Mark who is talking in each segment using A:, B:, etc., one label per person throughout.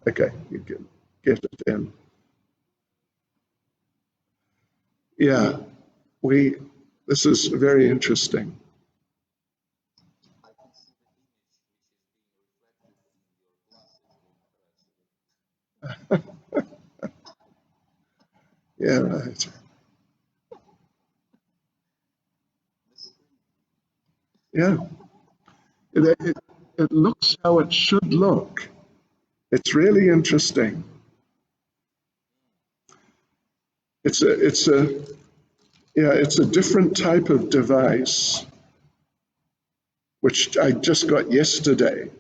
A: Okay, you can get it in. Yeah, this is very interesting. Yeah, right. Yeah, it looks how it should look. It's really interesting. It's a different type of device, which I just got yesterday.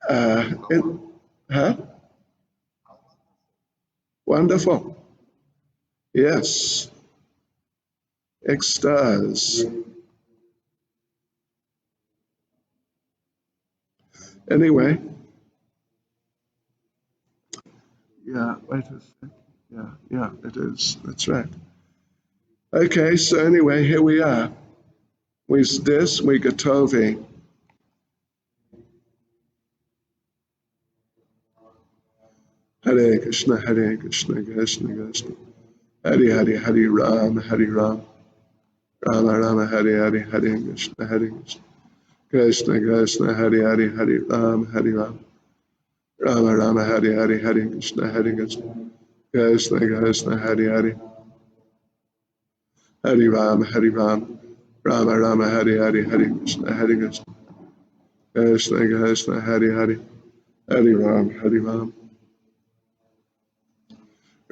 A: Uh, it, huh? Wonderful. Yes, extras. Anyway, yeah, wait a sec. Yeah, it is. That's right. Okay, so anyway, here we are. We this, we Gatovi. Hare Krishna, Hare Krishna, Krishna Krishna. Hare Hare, Hare Ram, Hare Ram. Rama Rama, Hare Hare, Hare Krishna, Hare Krishna. Krishna Krishna, Hare Hare, Hare Ram, Hare Ram. Rama Rama, Hare Hare, Hare Krishna, Hare Krishna. Krishna Krishna, Hare Hare. Hare Ram, Hare Ram. Rama Rama, Hare Hare, Hare Krishna, Hare Krishna. Krishna Krishna, Hare Hare. Hare Ram, Hare Ram.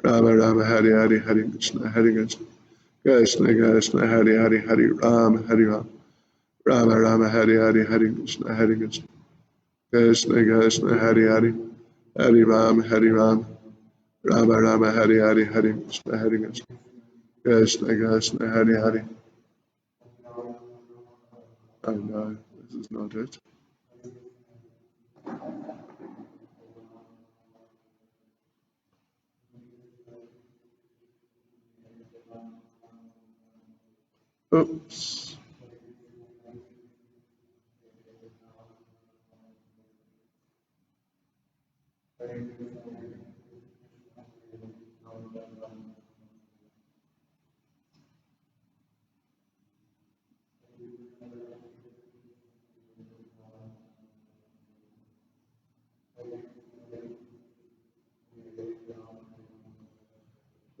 A: Rama Rama, Hare Hare, Hare Krishna, Hare Krishna. Krishna Krishna, Hare Hare, Hare Ram, Hare Ram. Rama Rama, Hare Hare, Hare Krishna, Hare Krishna. Krishna Krishna, Hare Hare. Hare Ram, Hare Ram. Rama Rama, Hare Hare, Hare Krishna, Hare Krishna. Krishna Krishna, Hare Hare. Oh no, this is not it. Oops.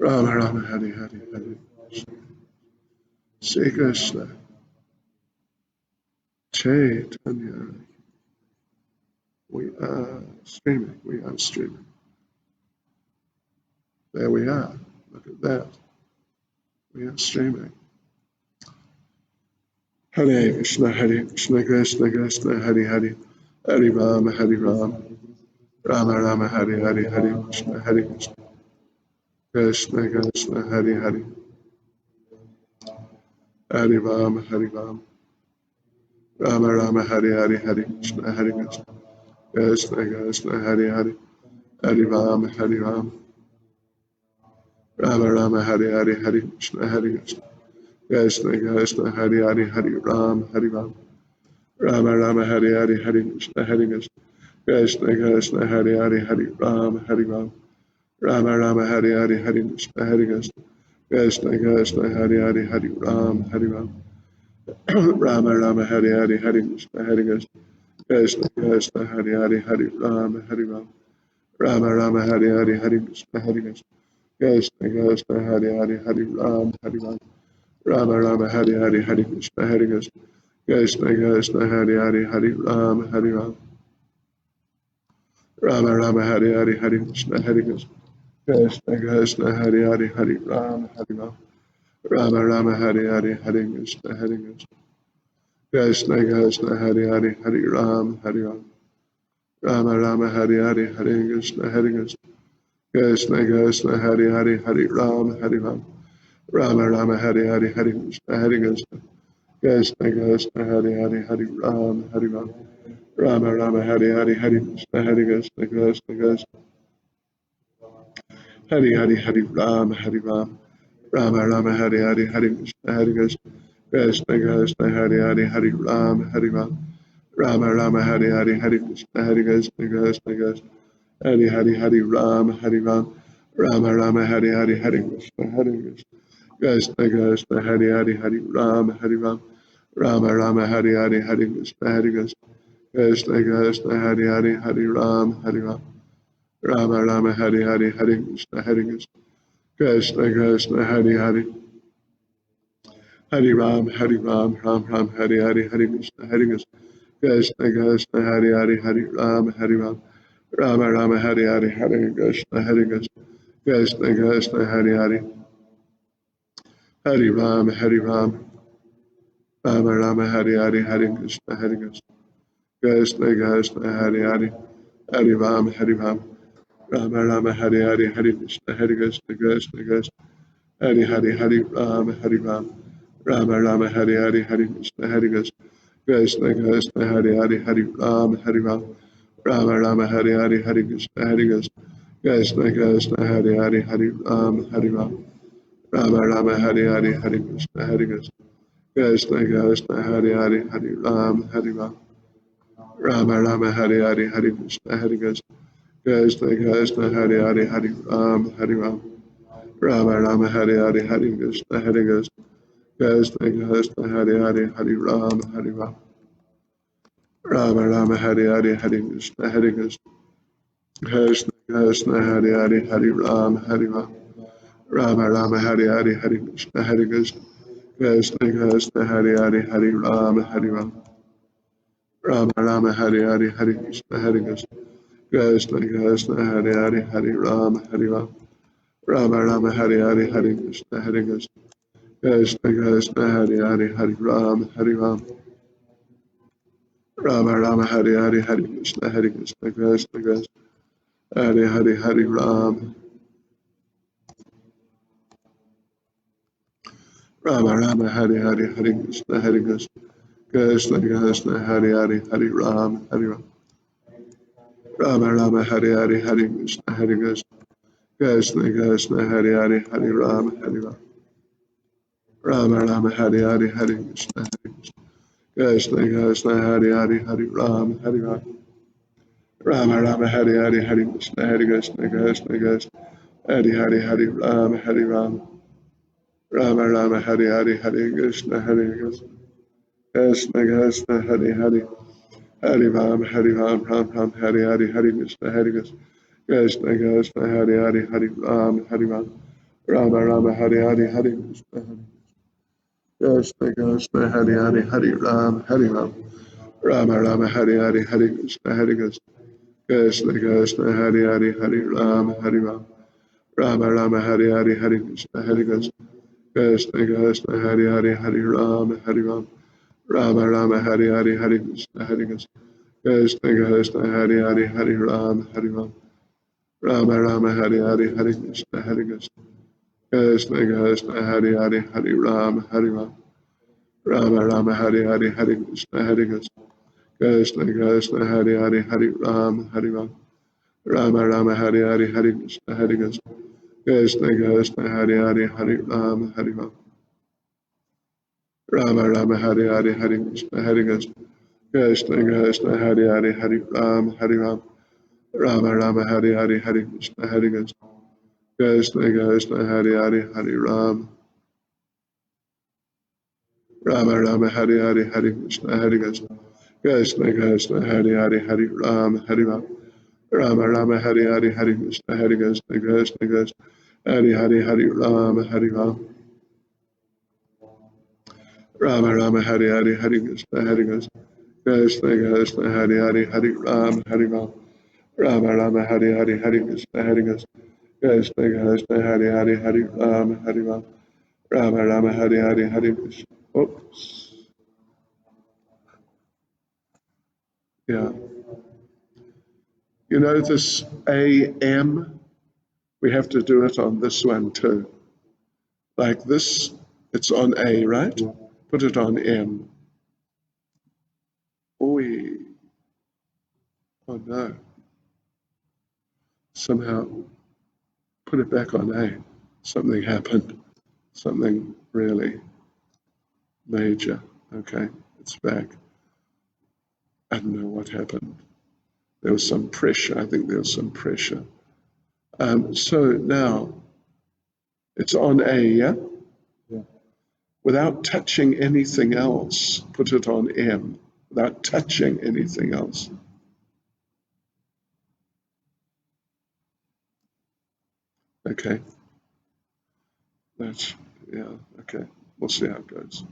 A: Rama Rama, Hare Hare, Hare Krishna. Shri Krishna. Caitanya. We are streaming. We are streaming. There we are. Look at that. We are streaming. Hare Krishna, Hare Krishna, Krishna Krishna, Hare Hare. Hare Rama, Hare Rama. Rama Rama, Hare Hare, Hare Krishna, Hare Krishna. Krishna Krishna, Hare Hare. Hare Rama, Hare Rama. Rama Rama, Hare Hare, Hare Krishna, Hare Krishna. Krishna Krishna, Hare Hare. Hare Rama, Hare Rama. Rama Rama, Hare Hare, Hare Krishna, Hare Krishna. Krishna Krishna, Hare Hare, Hare Rama, Hare Rama. Rama Rama, Hare Hare, Hare Krishna, Hare Krishna. Krishna Krishna, Hare Hare, Hare Rama, Hare Rama. Rama Rama, Hare Hare, Hare Krishna, Hare Krishna. Krishna Krishna, Hare Hare, Hare Rama, Hare Rama. Rama Rama, Hare Hare, Hare Krishna, Hare Krishna. Krishna Krishna, Hare Hare, Hare Rama, Hare Rama. Rama Rama, Hare Hare, Hare Krishna, Hare Krishna. Krishna Krishna, Hare Hare, Hare Rama, Hare Rama. Rama Rama, Hare Hare, Hare Krishna, Hare Krishna. Krishna Krishna, Hare Hare, Hare Rama, Hare Rama. Rama Rama, Hare Hare, Hare Krishna, Hare Krishna. Krishna Krishna, Hare Hare, Hare Rama, Hare Rama. Rama Rama, Hare Hare, Hare Krishna, Hare Krishna. Krishna Krishna, Hare Hare, Hare Rama, Hare Rama. Rama Rama, Hare Hare, Hare Krishna, Hare Krishna. Krishna Krishna, Hare Hare, Hare Rama, Hare Rama. Rama Rama, Hare Hare, Hare Krishna, Hare Krishna. Krishna Krishna, Hare Hare, Hare Rama, Hare Rama. Rama Rama, Hare Hare, Hare Krishna, Hare Krishna. Krishna Krishna, Hare Hare, Hare Rama, Hare Rama. Rama Rama, Hare Hare, Hare Krishna, Hare Krishna. Krishna Krishna, Hare Hare, Hare Rama, Hare Rama. Rama Rama Hare Hare Hare Krishna Hare Krishna Krishna Krishna Hare Hare Hare Ram Rama Rama Hare Hare Hare Krishna Hare Krishna Krishna Hare Hare Hare Ram Rama Rama Hare Hare Hare Krishna Hare Krishna Krishna Hare Hare Hare Ram Rama Rama Hare Hare Hare Krishna Krishna Hare Hare Hare Ram Hare Hare Krishna Krishna Hare Hare Rama Hare Hare Krishna Krishna Hare Hare Rama Hare Krishna Krishna Hare Rama Hare Krishna Rama Hare Krishna Rama Hare Krishna Rama Hare Krishna Rama Hare Krishna Rama Krishna Rama Krishna Rama Krishna Hare Krishna Rama Krishna Hare Krishna Hare Rama Hare Krishna Hare Rama Hare Krishna Hare Rama Hare Krishna Rama Hare Krishna Oops. Yeah. You know this AM? We have to do it on this one too. Like this, it's on A, right? Put it on M. Oi. Oh no. Somehow put it back on A. Something happened. Something really major. Okay, it's back. I don't know what happened. There was some pressure. I think there was some pressure. So now it's on A, yeah?
B: Yeah.
A: Without touching anything else, put it on M. Without touching anything else. Okay. That's, yeah, okay. We'll see how it goes.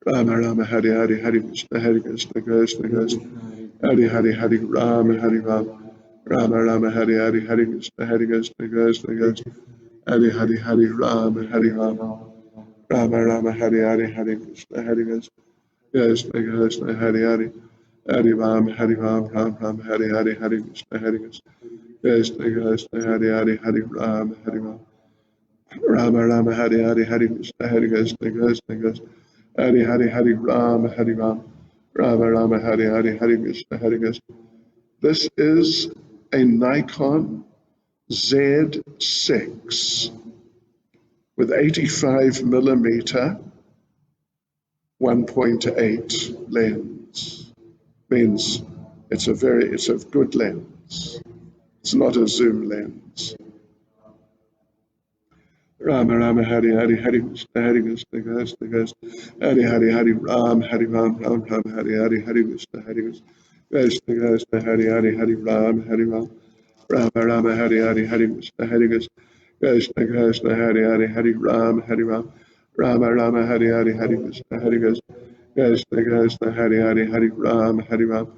A: Rama Rama Hari Hari Hari Krishna Krishna Krishna Hari Hari Hari Rama Hari Rama Rama Rama Hari Hari Hari Krishna Krishna Krishna Hari Hari Hari Rama Hari Rama Rama Rama Hari Hari Hari Krishna Krishna Krishna Hari Hari Hari Rama Hari Rama Rama Hari Hari Hari Krishna Krishna Hari Hari Hari Rama Hari Rama Rama Rama Hari Hari Hari Krishna Krishna Hari Hari Hari Rama Hari Rama Rama Rama Hari Hari Hari Krishna Krishna. This is a Nikon Z6 with 85 millimeter 1.8 lens. Means it's a good lens. It's not a zoom lens. Rama Rama Hari Hari Hari Krishna Krishna Krishna Hari Hari Hari Ram Hari Ram Ram Ram Hari Hari Hari Krishna Krishna Krishna Hari Hari Hari Ram Hari Ram Rama Rama Hari Hari Hari Krishna Krishna Krishna Hari Hari Hari Ram Hari Ram Rama Rama Hari Hari Hari Krishna Krishna Krishna Hari Hari Hari Ram Hari Ram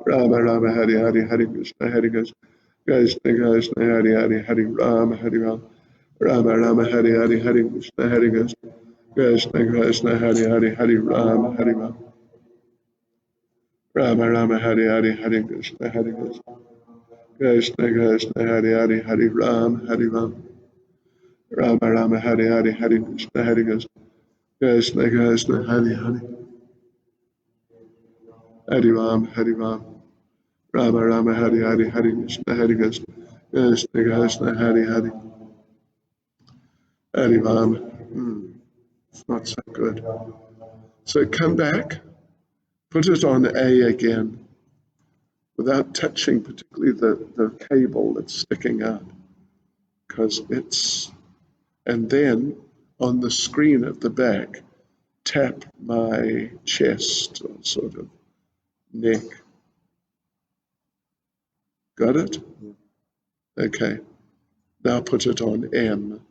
A: Rama Rama Hari Hari Hari Krishna Krishna Hari Hari Hari Ram Hari Ram Rama Rama Hari Hari Hari Krishna Krishna Hari Hari Hari Ram Hari Ram Rama Rama Hari Hari Hari Krishna Krishna Hari Hari Hari Ram Hari Ram Rama Rama Hari Hari Hari Krishna Krishna Hari Hari Hari Ram Hari Ram Rama Rama Hari Hari Hari Krishna Krishna Hari Hari Hari Ram. It's not so good. So come back, put it on A again, without touching particularly the cable that's sticking up, because and then on the screen at the back, tap my chest or sort of neck. Got it? Okay. Now put it on M.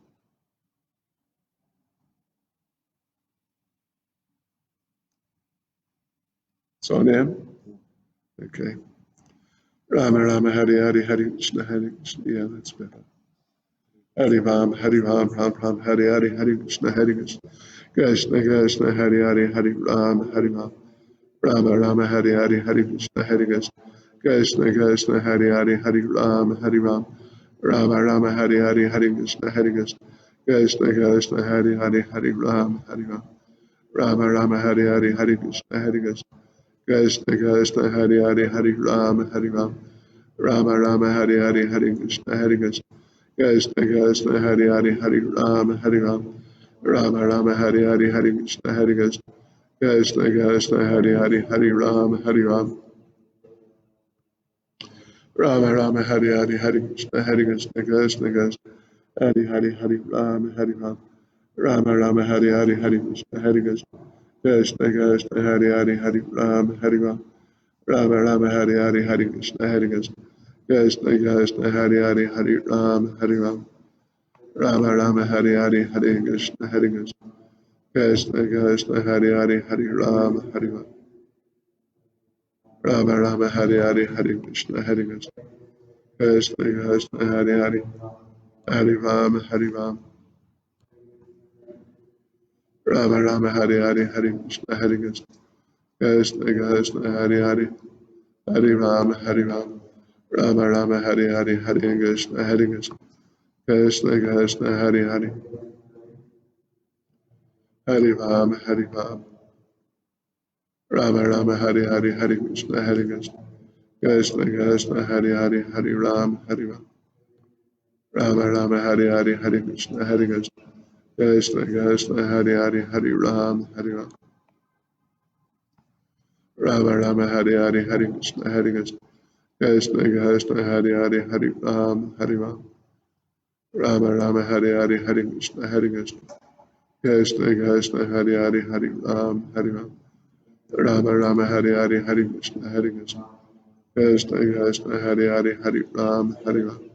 A: It's on M? Okay. Rama Rama Hari Hari Hari Krishna Hari Krishna. Yeah, that's better. Hari Ram Hari Ram Ram Ram Hari Hari Hari Krishna Krishna Krishna Hari Hari Hari Ram Hari Ram Rama Rama Hari Hari Hari Krishna Krishna Krishna Hari Hari Hari Ram Hari Ram Rama Rama Hari Hari Hari Krishna Krishna Krishna Hari Hari Hari Ram Hari Ram Rama Rama Hari Hari Hari Krishna Krishna Hari Hari Hari Ram Hari Ram Rama Rama Hari Hari Hari Krishna Krishna Hari Hari Hari Ram Hari Ram Rama Rama Hari Hari Hari Krishna Krishna Hari Hari Hari Ram Hari Ram Rama Rama Hari Hari Hari Krishna Krishna Hari Hari Hari Ram Hari Ram Rama Rama Hari Hari Hari Krishna Krishna Hari Hari Hari Ram Hari Ram Rama Rama Hari Hari Hari Krishna Krishna Hari Hari Hari Ram Hari Ram Rama Rama Hari Hari Hari Krishna Krishna Hari Hari Hari Ram Hari Ram Rama Rama Hari Hari Hari Krishna Krishna Hari Hari Hari Ram Hari Ram Rama Rama Hari Hari Hari Krishna Hari Hari Hari Ram Hari Ram Rama Rama Hari Hari Hari Krishna Krishna Hari Hari Hari Ram Hari Ram Rama Rama Hari Hari Hari Krishna Krishna Hari Hari Hari Ram Hari Ram Rama Rama Hari Hari Hari Krishna Krishna Hari Hari Hari Ram Hari Ram Rama Rama Hare Hare Hare Krishna Hare Krishna Krishna Krishna Hare Hare Hare Ram Hare Ram Rama Rama Hare Hare Hare Krishna Hare Krishna Krishna Krishna Hare Hare Hare Ram Hare Ram Rama Rama Hare Hare Hare Krishna Hare Krishna Krishna Krishna Hare Hare Hare Ram Hare Ram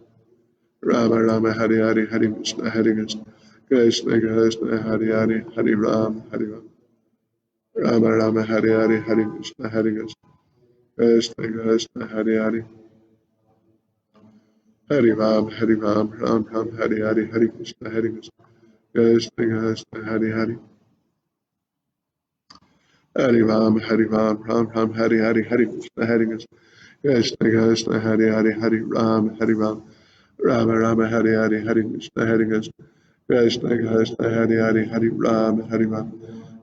A: Rama Rama Hare Hare Hare Krishna Hare Krishna Krishna Krishna Hare Hare Hare Ram Hare Ram Rama Rama Hare Hare Hare Krishna Hare Krishna Krishna Krishna Hare Hare Hare Ram Hare Ram Ram Ram Hare Hare Hare Krishna Hare Krishna Krishna Krishna Hare Hare Hare Ram Hare Ram Ram Ram Hare Hare Hare Krishna Hare Krishna Krishna Krishna Hare Hare Hare Ram Hare Ram Rama Rama Hare Hare Hare Krishna Hare Krishna Krishna Krishna Hare Hare Hare Ram Hare Ram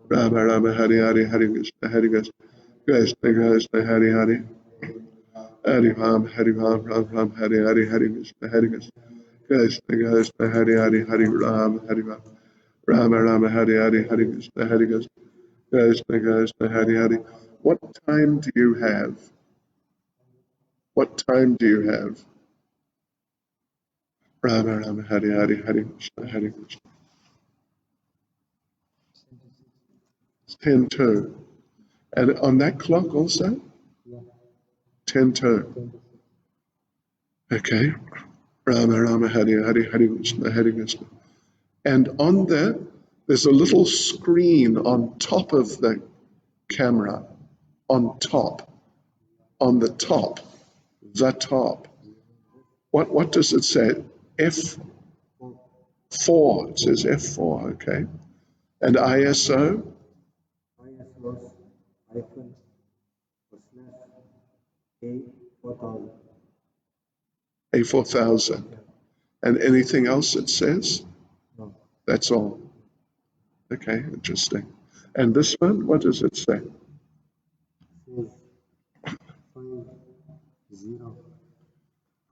A: Rama Rama Hare Hare Hare Krishna Hare Krishna Krishna Krishna Hare Hare Hare Ram Hare Ram Ram Ram Hare Hare Hare Krishna Hare Krishna Krishna Krishna Hare Hare Hare Ram Hare Ram Rama Rama Hare Hare Hare Krishna Hare Krishna Krishna Krishna Hare Hare. What time do you have? What time do you have? Rama Rama Hare Hare Hare Krishna Hare Krishna. It's 10:02. And on that clock also? 10:02. Okay. Rama Rama Hare Hare Hare Krishna Hare Krishna. And on there, there's a little screen on top of the camera, on the top, the top. What does it say? F4. It says F4, okay. And ISO?
B: ISO hyphen /A4000.
A: A4000. And anything else it says?
B: No.
A: That's all. Okay, interesting. And this one, what does it say?
B: It says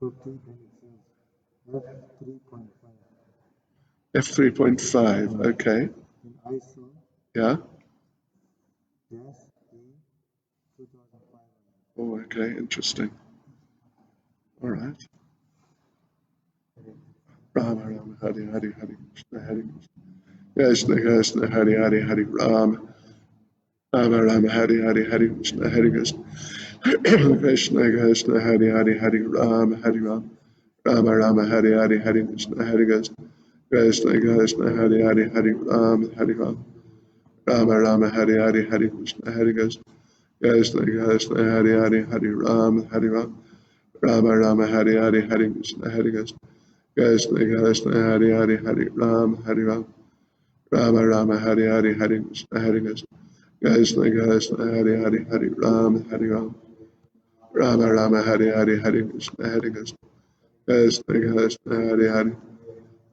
B: 50, 50, then it says F3.5.
A: F3.5, okay.
B: In ISO
A: Yeah?
B: dash A2500.
A: Oh, okay, interesting. All right. Rama Rama Hare Hare Hare Krishna Hare Krishna Krishna Hare Hare Hare Rama Rama Rama Hare Hare Hare Krishna Hare Krishna Krishna Krishna Hare Hare Hare Rama Hare Rama Rama Rama Hare Hare Hare Krishna Hare Krishna Krishna Krishna Hare Hare Hare Rama Hare Rama Rama Rama Hare Hare Hare Krishna Hare Krishna Krishna Krishna Hare Hare Hare Rama Hare Rama Rama Rama Hare Hare Hare Krishna Hare Krishna Krishna Krishna Hare Hare Hare Rama Hare Rama Rama Rama Hare Hare Hare Krishna Hare Krishna Krishna Krishna Hare Hare Hare Rama Hare Rama Rama Rama Hare Hare Hare Krishna Hare Krishna Krishna Krishna Hare Hare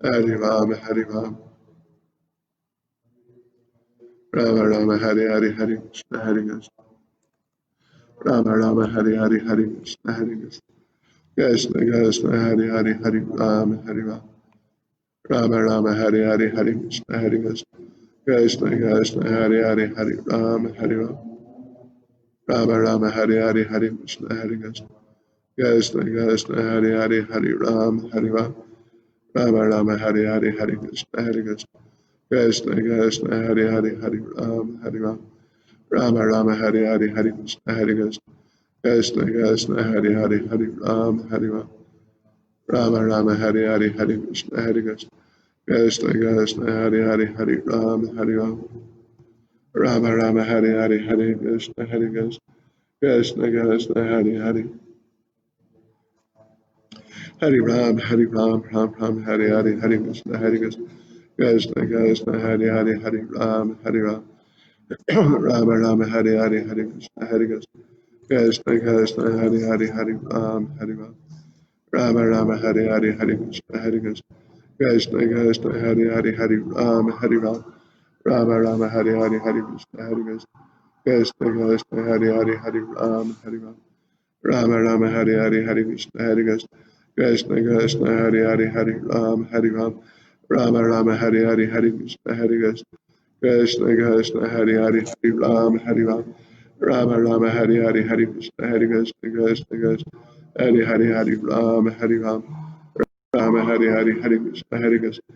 A: Hare Rama Hare Rama Rama Rama Hare Hare Hare Krishna Hare Krishna Rama Rama Hare Hare Hare Krishna Hare Krishna Krishna Krishna Hare Hare Hare Rama Hare Rama Rama Rama Hare Hare Hare Krishna Hare Krishna Krishna Krishna Hare Hare Hare Rama Hare Rama Rama Rama Hare Hare Hare Krishna Hare Krishna Krishna Krishna Hare Hare Hare Rama Hare Rama Rama Rama Hare Hare Hare Krishna Hare Krishna Krishna Krishna Hare Hare Hare Rama Hare Rama Rama Rama Hare Hare Hare Krishna Hare Krishna Krishna Krishna Hare Hare Hare Rama Hare Rama Rama Rama Hare Hare Hare Krishna Hare Krishna Krishna Krishna Hare Hare Hare Rama Hare Rama Rama Rama Hare Hare Hare Krishna Hare Krishna Krishna Krishna Hare Hare Hare Ram Hare Ram Ram Ram Hare Hare Hare Krishna Hare Krishna Krishna Krishna Hare Hare Hare Ram Hare Ram Rama Rama Hare Hare Hare Krishna Hare Krishna Krishna Krishna Hare Hare Hare Ram Hare Ram Rama Rama Hare Hare Hare Krishna Hare Krishna Krishna Krishna Hare Hare Hare Ram Hare Ram Rama Rama Hare Hare Hare Krishna Hare Krishna Krishna Krishna Hare Hare Hare Ram Hare Ram Rama Rama Hare Hare Hare Krishna Hare Krishna Krishna Krishna Hare Hare Hare Ram Hare Ram Rama Rama Hare Hare Hare Krishna Hare Krishna Krishna Krishna Hare Hare Hare Ram Hare Ram Rama Rama Hari Hari Hari Krishna Hari Krishna Krishna Krishna Hari Hari Hari Rama Hari Ram Rama Hari Hari Hari Krishna Hari Krishna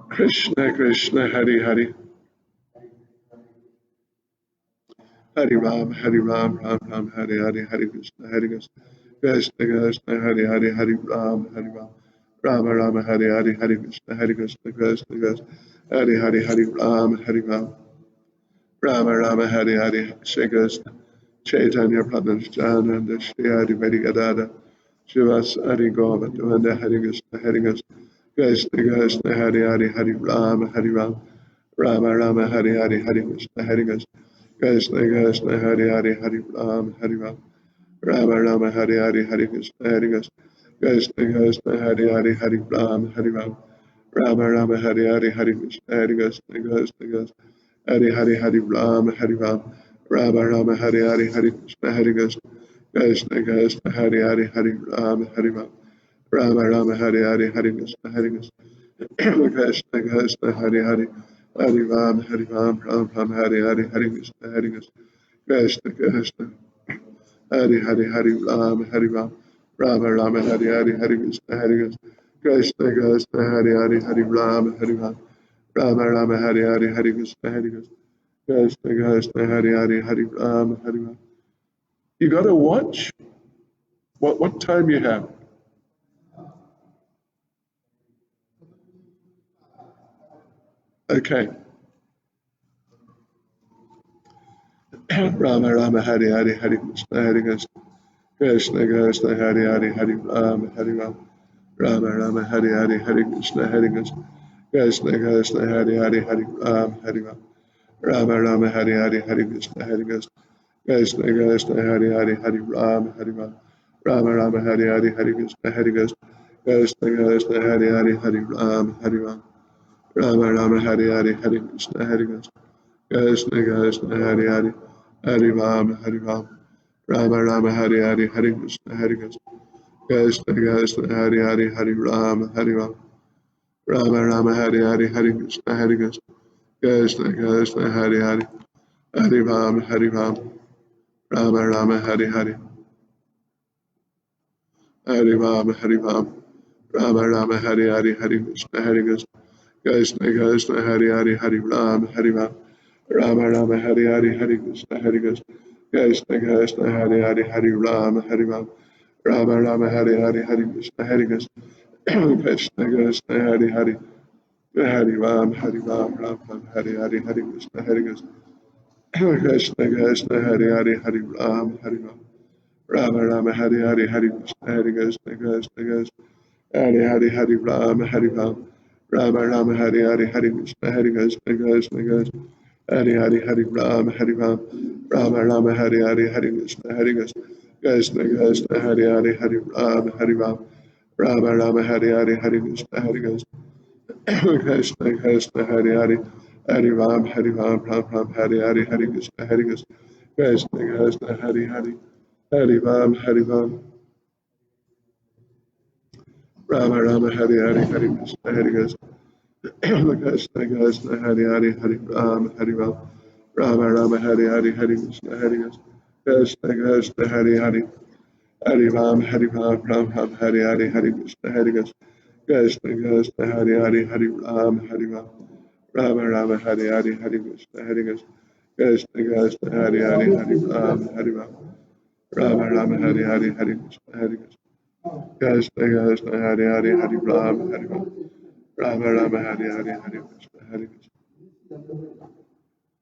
A: Krishna Krishna Hari Hari Hari Ram Ram Ram Hari Hari Hari Krishna Hari Krishna Krishna Krishna Hari Hari Hari Ram Rama Rama Hari Hari Hari Krishna Hari Krishna Krishna Krishna Hari Hari Hari Ram Rama Rama Hari Hari Shri Krishna Chaitanya Prabhu Nityananda Shri Hari Vari Gadada Shivas Hari Govardhana Hari Krishna Hari Krishna Krishna Krishna Hari Hari Hari Ram Rama Rama Hari Hari Hari Krishna Hari Krishna Krishna Krishna Hari Hari Hari Ram Rama Rama Hari Hari Hari Krishna Hari Krishna Krishna Krishna Hari Hari Hari Ram Rama Rama Hari Hari Hari Krishna Hari Krishna Krishna Krishna Hari Hari Hari Ram Rama Rama Hari Hari Hari Krishna Hari Krishna Krishna Krishna Hari Hari Hari Ram Rama Rama Hari Hari Hari Krishna Hari Krishna Krishna Krishna Hari Hari Hari Ram Hari Hari Hari Krishna Hari Krishna Krishna Hari Hari Hari Rama Rama Hari Hari Hari Krishna Hari Krishna Krishna Hari Hari Hari Rama Rama Hari Hari Hari Krishna Hari Krishna Krishna Hari Hari Hari Ram. You got to watch what time you have. Okay. Rama Rama Hari Hari Hari Krishna Hari Krishna Krishna Krishna Hari Hari Hari Ram. Rama Rama Hari Hari Hari Krishna Hari Krishna Krishna Krishna Hari Hari Hari Ram. Rama Rama Hari Hari Hari Krishna Hari Krishna Krishna Krishna Hari Hari Hari Ram. Rama Rama Hari Hari Hari Krishna Hari Krishna Krishna Krishna Hari Hari Hari Ram. Rama Rama Hari Hari Hari Krishna Hari Krishna Krishna Krishna Hari Hari Hari Ram. Rama Rama Hari Hari Hari Krishna Hari Krishna Krishna Krishna Hari Hari Hari Ram. Rama Rama Hari Hari Hari Krishna Hari Krishna Krishna Krishna Hari Hari Hari Ram. Rama Rama Hari Hari Hari Ram. Rama Rama Hari Hari Hari Krishna Hari Krishna Krishna Krishna Hari Hari Hari Ram. Rama Rama Hari Hari Hari Krishna Hari Krishna Krishna Krishna Hari Hari Hari Ram. Rama Rama Hari Hari Hari Krishna Hari Krishna Krishna Krishna Hari Hari Hari Ram. Hari Hari Hari Krishna Hari Krishna Krishna Krishna Hari Hari Hari Ram. Rama Rama Hari Hari Hari Krishna Hari Krishna Krishna Krishna Hari Hari Hari Ram. Rama Rama Hari Hari Hari Krishna Hari Krishna Krishna Krishna Hari Hari Hari Ram. Rama Rama Hari Hari Hari Krishna Hari Krishna Krishna Krishna Hari Hari Hari Ram. Rama Rama Hari Hari Hari Krishna Hari Krishna Krishna Krishna Hari Hari Hari Ram. Hari Hari Hari Krishna Hari Krishna Krishna Krishna Hari Hari Hari Ram. Rama Rama Hari Hari Hari Krishna Hari Krishna Krishna Krishna Hari Hari Hari Ram. Rama Rama Hari Hari Hari Krishna Hari Krishna Krishna Hari Hari Hari Ram. Hari Hari Hari Krishna Hari Krishna Krishna Hari Hari Hari Ram. Rama Rama Hari Hari Hari Krishna Hari Krishna Krishna Hari Hari Hari Ram. Rama Rama Hari Hari Hari Krishna Hari Krishna Krishna Hari Hari Hari Ram. Rama Rama Hari Hari Hari Krishna Hari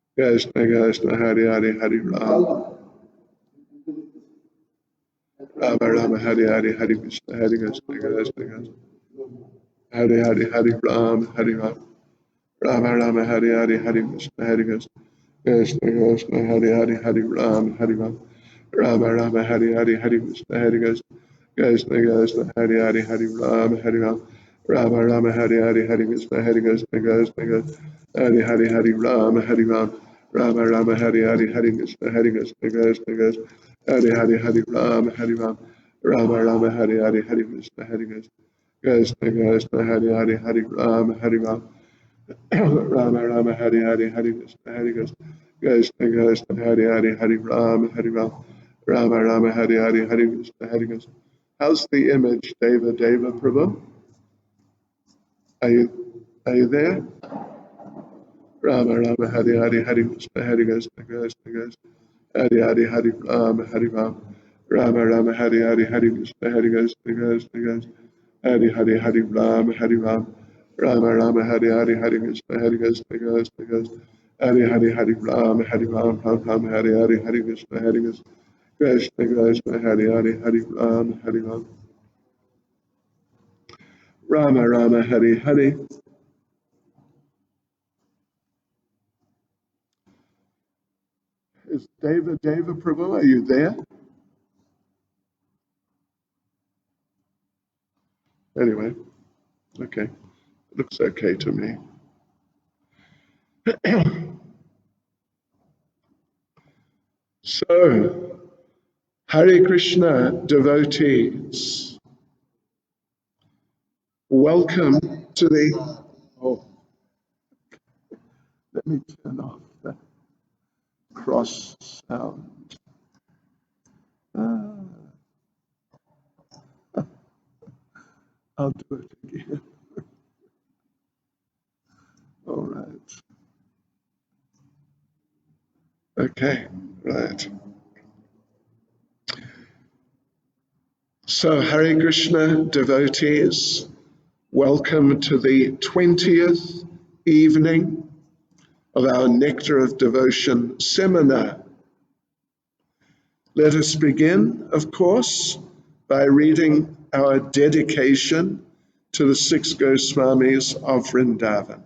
A: Krishna Krishna Hari Hari Hari Ram. Rama Rama Hari Hari Hari Krishna Hari Krishna Krishna Hari Hari Hari Ram. Rama Rama Hari Hari Hari Krishna Hari Krishna Krishna Hari Hari Hari Ram. Rama Rama Hari Hari Hari Krishna Hari Krishna Krishna Hari Hari Hari Ram. Rama Rama Hari Hari Hari Krishna Hari Krishna Krishna Hari Hari Hari Ram. Rama Rama Hari Hari Hari Krishna Hari Krishna Krishna Hari Hari Hari Ram. Rama Rama Hari Hari Hari Krishna Hari Krishna Krishna Hari Hari Hari Ram. Rama Rama Hari Hari Hari Krishna Hari Krishna Krishna Krishna Hare Hare Hare Rama Hare Rama Rama Rama Hare Hare Hare Krishna Hare Krishna. How's the image, Deva Prabhu? Are you there? Rama Rama Hare Hare Hare Krishna Hare Krishna Krishna Krishna Hare Hare Hare Rama Hare Rama Rama Rama Hare Hare Hare Krishna Hare Krishna Krishna Krishna Hare Hare Hare Rama Hare Rama Rama Rama Hare Hare Hare Krishna Hare Krishna Krishna Krishna Hare Hare Hare Rama Hare Rama Rama Hare Hare Hare Krishna Hare Krishna Krishna Krishna Hare Hare Hare Rama Hare Rama Rama Rama Hare Hare. Is Deva Prabhu, are you there? Anyway, okay. Looks okay to me. So, Hare Krishna devotees, welcome to the... Oh, let me turn off the cross sound. I'll do it again. All right. Okay, right. So, Hare Krishna devotees, welcome to the 20th evening of our Nectar of Devotion seminar. Let us begin, of course, by reading our dedication to the 6 Goswamis of Vrindavan.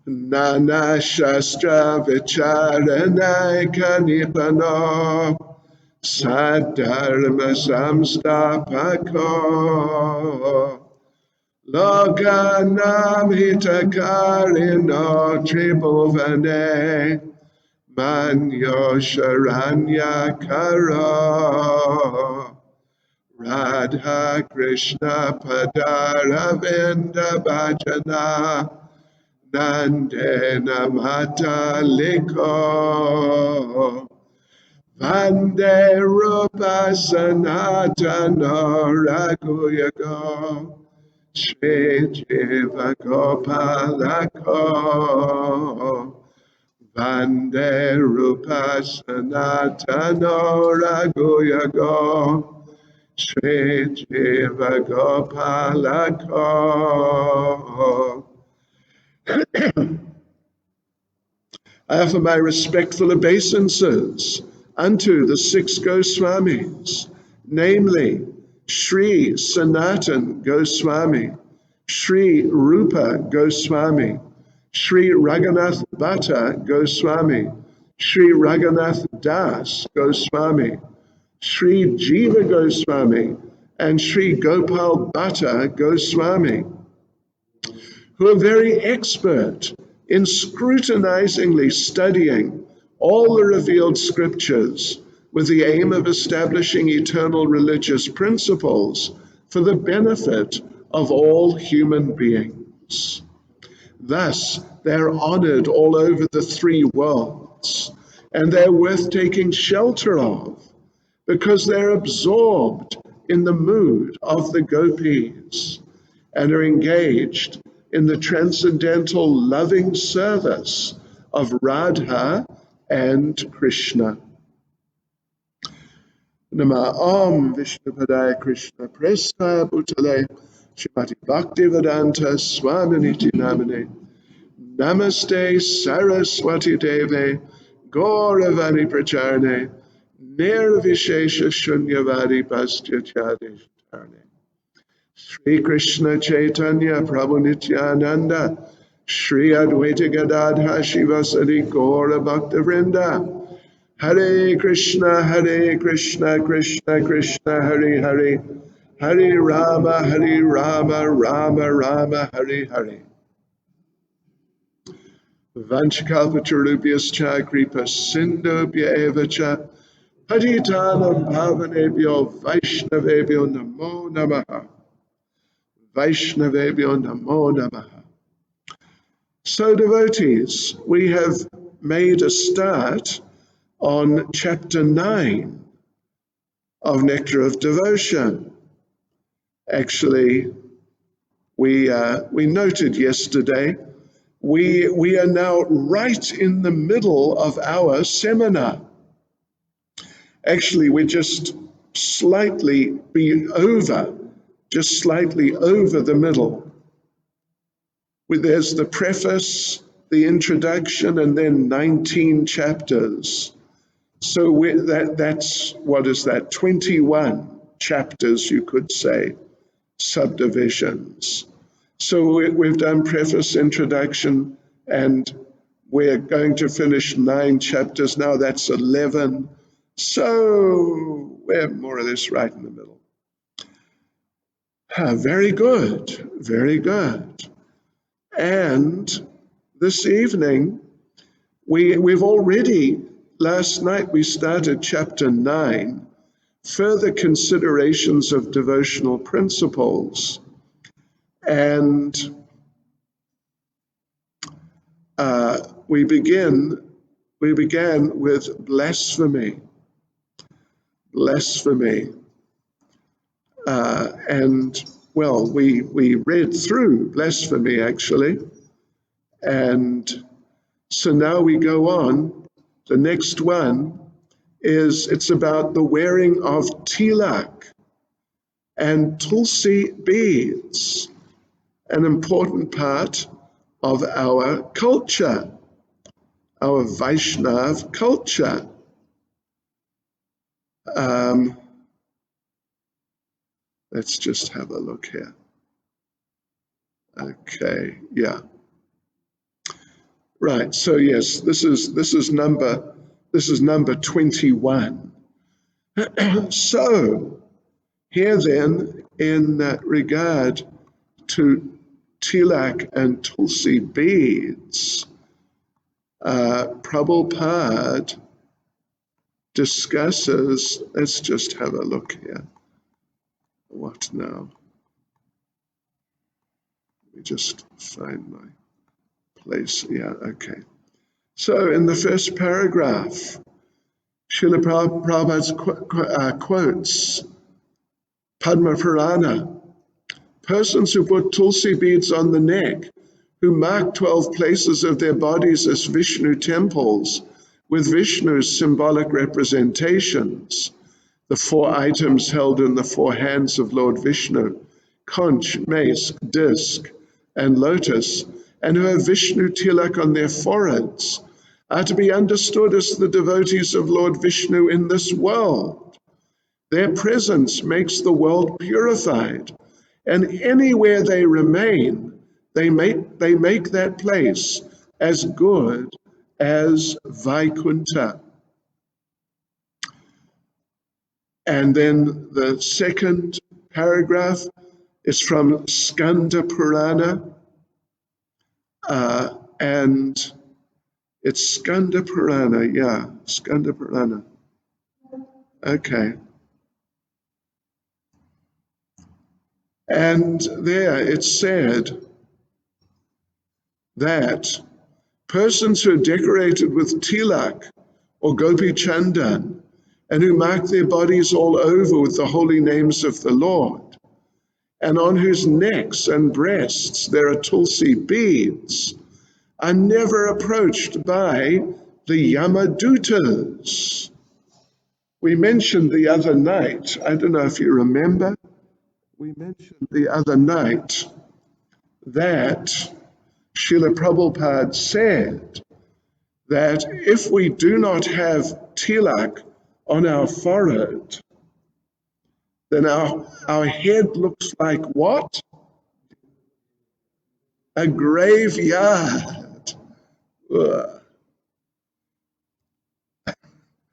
A: Nana Shastra Vicharanayaka Nipano Sadharma Samstapako Lokanam Hitakarino Tribhuvane Manyo Sharanya Karo Radha Krishna Padaravinda Bhajana Nandena Mataliko Vande Rupa Sanatana Raghuyago Shri Jiva Gopalako Vande Rupa Sanatana Raghuyago Shri Jiva Gopalako. I offer my respectful obeisances unto the 6 Goswamis, namely Sri Sanatan Goswami, Sri Rupa Goswami, Sri Raghunath Bhatta Goswami, Sri Raghunath Das Goswami, Sri Jiva Goswami, and Sri Gopal Bhatta Goswami, who are very expert in scrutinizingly studying all the revealed scriptures with the aim of establishing eternal religious principles for the benefit of all human beings. Thus, they're honored all over the 3 worlds, and they're worth taking shelter of because they're absorbed in the mood of the gopis and are engaged in the transcendental loving service of Radha and Krishna. Nama Om Vishnupadaya Krishna Prestha Bhutale Shrimati Bhaktivedanta Swaminiti Namane Namaste Saraswati Deve Gauravani Pracharne Nirvishesha Shunyavadi Pastyacharne Sri Krishna Caitanya Prabhu Nityananda Sri Advaita Gadadha Shivasadi Gaura Bhakta Vrinda Hare Krishna Krishna Krishna Hare Hare Hare Rama Rama Rama Hare Hare Vanchakalpatarubhyascha Kripa Sindhubhya Evacha Patitanam Pavanebhyo Vaishnavebhyo Namo Namaha Vaishnavebhyo Namo Namaha. So devotees, we have made a start on chapter 9 of Nectar of Devotion. Actually, we noted yesterday, we are now right in the middle of our seminar. Actually, we're just slightly over the middle. There's the preface, the introduction, and then 19 chapters. So that's, what is that, 21 chapters, you could say, subdivisions. So we've done preface, introduction, and we're going to finish 9 chapters now. That's 11. So we're more or less right in the middle. Very good, very good. And this evening, we've already, last night we started chapter 9, further considerations of devotional principles. And we began with blasphemy. And well, we read through blasphemy actually. And so now we go on. The next one it's about the wearing of tilak and tulsi beads, an important part of our culture, our Vaishnav culture. Let's just have a look here. Okay, yeah. Right, so yes, this is number 21. So here then, in regard to tilak and tulsi beads, Prabhupada discusses, let's just have a look here. What now? Let me just find my place. Yeah, okay. So in the first paragraph, Srila Prabhupada quotes Padma Purana. Persons who put tulsi beads on the neck, who mark 12 places of their bodies as Vishnu temples with Vishnu's symbolic representations, the 4 items held in the 4 hands of Lord Vishnu, conch, mace, disc, and lotus, and who have Vishnu tilak on their foreheads, are to be understood as the devotees of Lord Vishnu in this world. Their presence makes the world purified, and anywhere they remain, they make that place as good as Vaikuntha. And then the second paragraph is from Skanda Purana, and it's Skanda Purana, yeah, Skanda Purana. Okay. And there it said that persons who are decorated with tilak or gopi chandan and who mark their bodies all over with the holy names of the Lord, and on whose necks and breasts there are tulsi beads, are never approached by the Yamadutas. We mentioned the other night, I don't know if you remember, we mentioned the other night that Srila Prabhupada said that if we do not have tilak on our forehead, then our head looks like what? A graveyard. Ugh.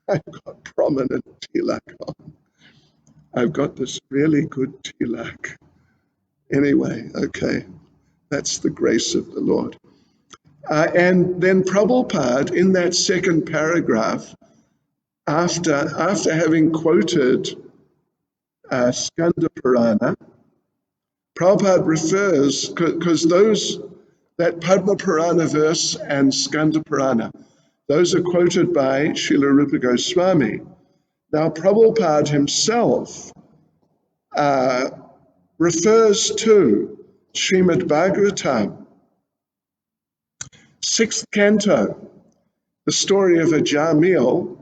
A: I've got prominent tilak on. I've got this really good tilak. Anyway, okay, that's the grace of the Lord. And then Prabhupada, in that second paragraph, after having quoted Skanda Purana, Prabhupada refers, because those that Padma Purana verse and Skanda Purana, those are quoted by Srila Rupa Goswami. Now, Prabhupada himself refers to Srimad Bhagavatam, 6th canto, the story of Ajamil,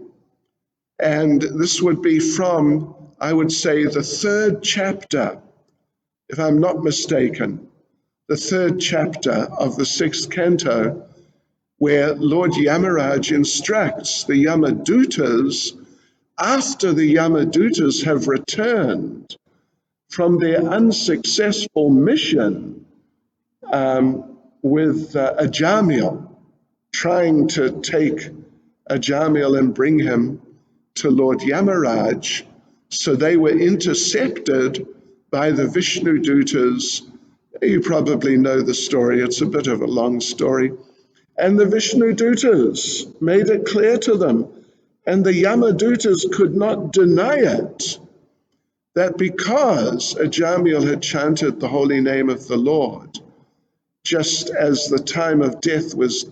A: and this would be from, I would say, the 3rd chapter, if I'm not mistaken, the 3rd chapter of the 6th canto, where Lord Yamaraj instructs the Yamadutas, after the Yamadutas have returned from their unsuccessful mission with Ajamil, trying to take Ajamil and bring him to Lord Yamaraj. So they were intercepted by the Vishnu Dutas. You probably know the story, it's a bit of a long story. And the Vishnu Dutas made it clear to them, and the Yamadutas could not deny it, that because Ajamil had chanted the holy name of the Lord, just as the time of death was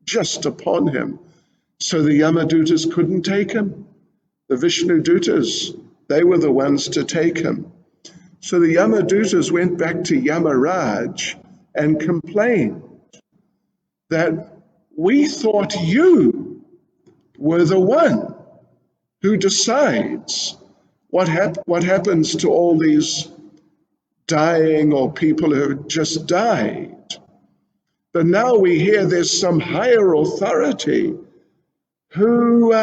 A: just upon him, so the Yamadutas couldn't take him. The Vishnu Dutas, they were the ones to take him. So the Yamadutas went back to Yamaraj and complained that we thought you were the one who decides what happens to all these dying or people who have just died. But now we hear there's some higher authority who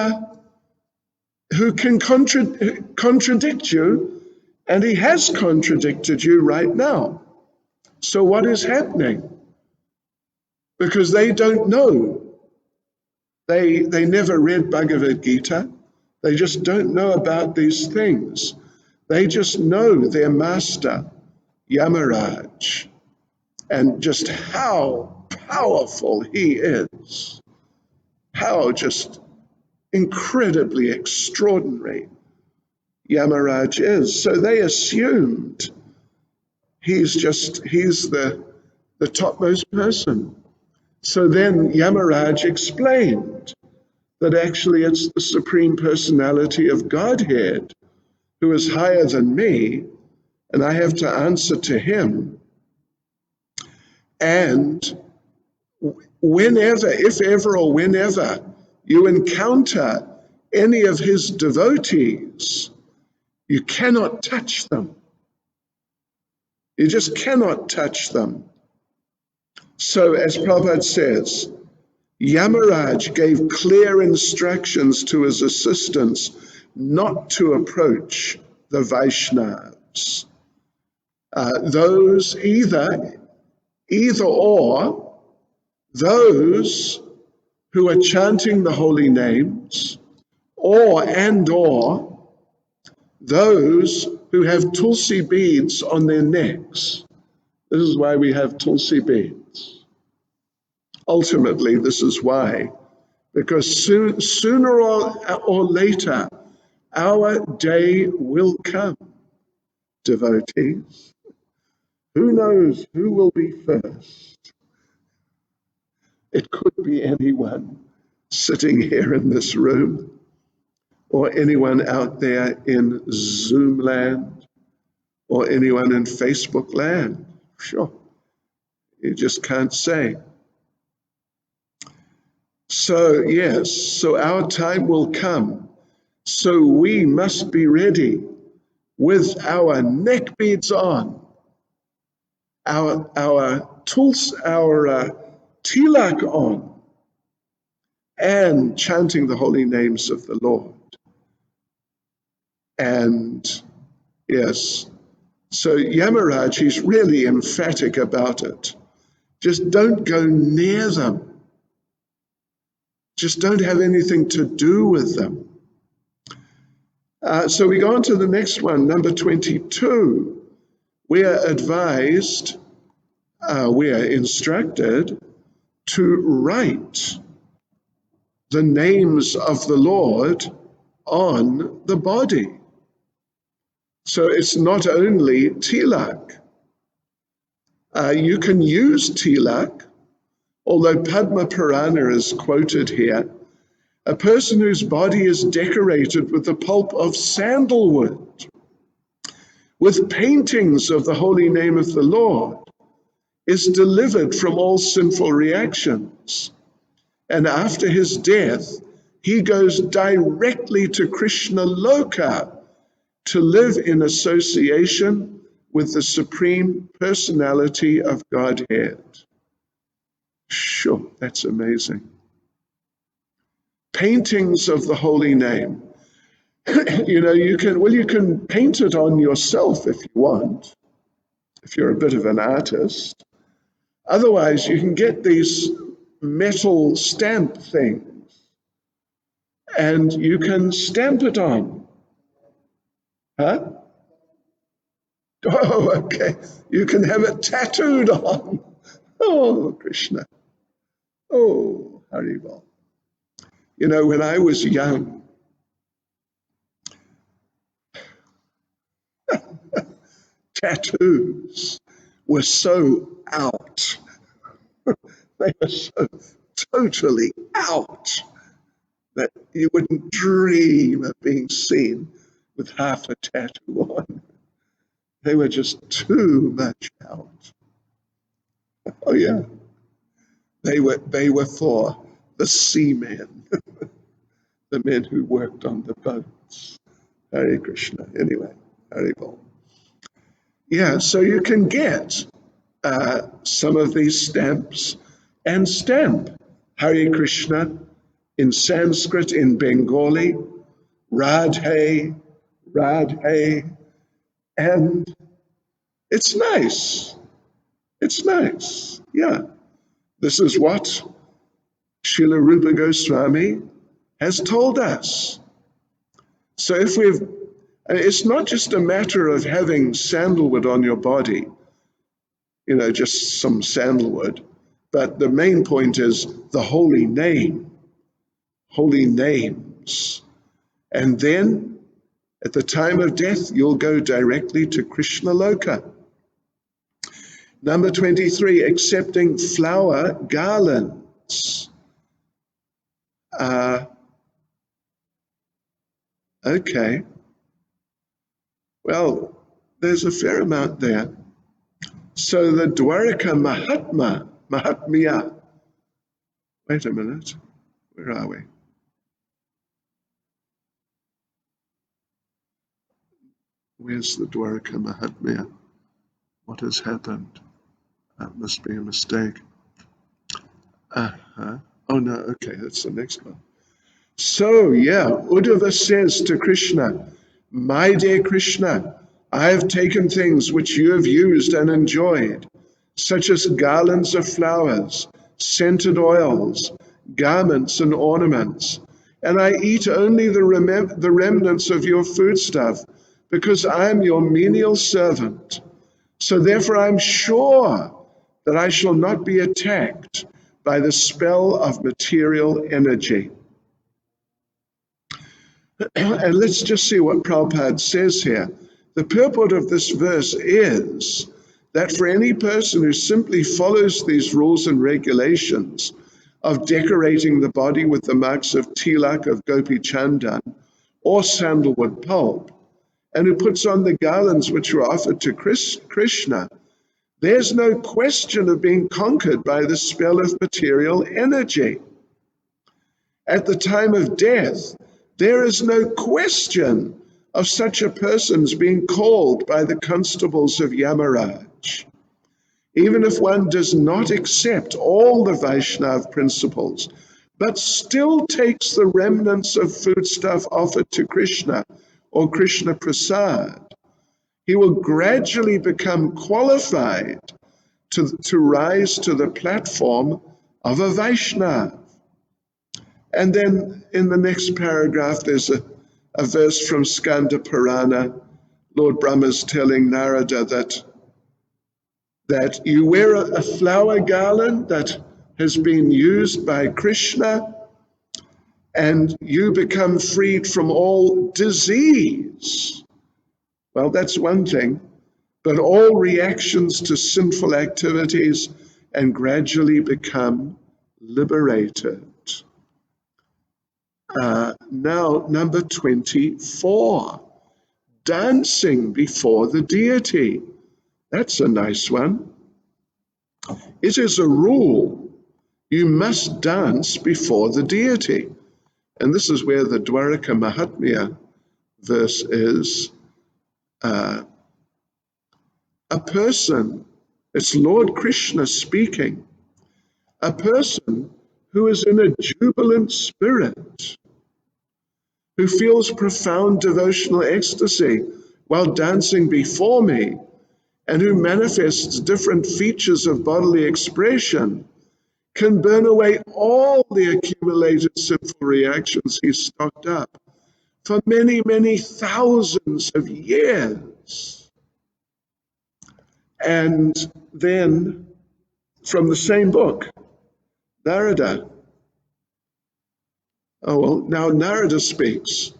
A: can contradict you, and he has contradicted you right now. So what is happening? Because they don't know. They never read Bhagavad Gita. They just don't know about these things. They just know their master, Yamaraj, and just how powerful he is. How just incredibly extraordinary Yamaraj is. So they assumed he's the topmost person. So then Yamaraj explained that actually it's the Supreme Personality of Godhead who is higher than me, and I have to answer to him. And whenever, if ever or whenever you encounter any of his devotees, you cannot touch them. You just cannot touch them. So as Prabhupada says, Yamaraj gave clear instructions to his assistants not to approach the Vaishnavas. Those either or, those who are chanting the holy names, or those who have tulsi beads on their necks. This is why we have tulsi beads. Ultimately, this is why, because sooner or later, our day will come, devotees. Who knows who will be first? It could be anyone sitting here in this room, or anyone out there in Zoom land, or anyone in Facebook land. Sure, you just can't say. So yes, so our time will come. So we must be ready with our neck beads on, our tilak on, and chanting the holy names of the Lord. And yes, so Yamaraj, he's really emphatic about it. Just don't go near them. Just don't have anything to do with them. So we go on to the next one, number 22. We are advised, we are instructed to write the names of the Lord on the body. So it's not only tilak. You can use tilak, although Padma Purana is quoted here, a person whose body is decorated with the pulp of sandalwood, with paintings of the holy name of the Lord, is delivered from all sinful reactions. And after his death, he goes directly to Krishna Loka to live in association with the Supreme Personality of Godhead. Sure, that's amazing. Paintings of the holy name. You can paint it on yourself if you want, if you're a bit of an artist. Otherwise, you can get these metal stamp things and you can stamp it on. Huh? Oh, okay. You can have it tattooed on. Oh, Krishna. Oh, Haribol. When I was young, tattoos were so out. They were so totally out that you wouldn't dream of being seen with half a tattoo on. They were just too much out. Oh yeah. They were for the seamen, the men who worked on the boats. Hare Krishna. Anyway, Hare Bol. Yeah, so you can get some of these stamps and stamp Hare Krishna in Sanskrit, in Bengali, Radhe, Radhe, and it's nice. It's nice, yeah. This is what Srila Rupa Goswami has told us. So it's not just a matter of having sandalwood on your body, just some sandalwood, but the main point is the holy name, holy names. And then at the time of death, you'll go directly to Krishna Loka. Number 23, accepting flower garlands. Okay. Well, there's a fair amount there. So the Dwaraka Mahatmya. Wait a minute. Where are we? Where's the Dwaraka Mahatmya? What has happened? That must be a mistake. Oh no, okay, that's the next one. So yeah, Uddhava says to Krishna, my dear Krishna, I have taken things which you have used and enjoyed, such as garlands of flowers, scented oils, garments and ornaments, and I eat only the remnants of your foodstuff, because I am your menial servant. So therefore I am sure that I shall not be attacked by the spell of material energy. And let's just see what Prabhupada says here. The purport of this verse is that for any person who simply follows these rules and regulations of decorating the body with the marks of tilak, of gopi chandan, or sandalwood pulp, and who puts on the garlands which were offered to Krishna, there's no question of being conquered by the spell of material energy. At the time of death, there is no question of such a person's being called by the constables of Yamaraj. Even if one does not accept all the Vaishnav principles, but still takes the remnants of foodstuff offered to Krishna or Krishna Prasad, he will gradually become qualified to rise to the platform of a Vaishnav. And then in the next paragraph, there's a verse from Skanda Purana. Lord Brahma's telling Narada that you wear a flower garland that has been used by Krishna, and you become freed from all disease. Well, that's one thing, but all reactions to sinful activities and gradually become liberated. Now, number 24, dancing before the deity. That's a nice one. It is a rule. You must dance before the deity. And this is where the Dwaraka Mahatmya verse is. A person, it's Lord Krishna speaking, a person who is in a jubilant spirit, who feels profound devotional ecstasy while dancing before me, and who manifests different features of bodily expression, can burn away all the accumulated sinful reactions he's stocked up for many, many thousands of years. And then, from the same book, Narada. Now Narada speaks.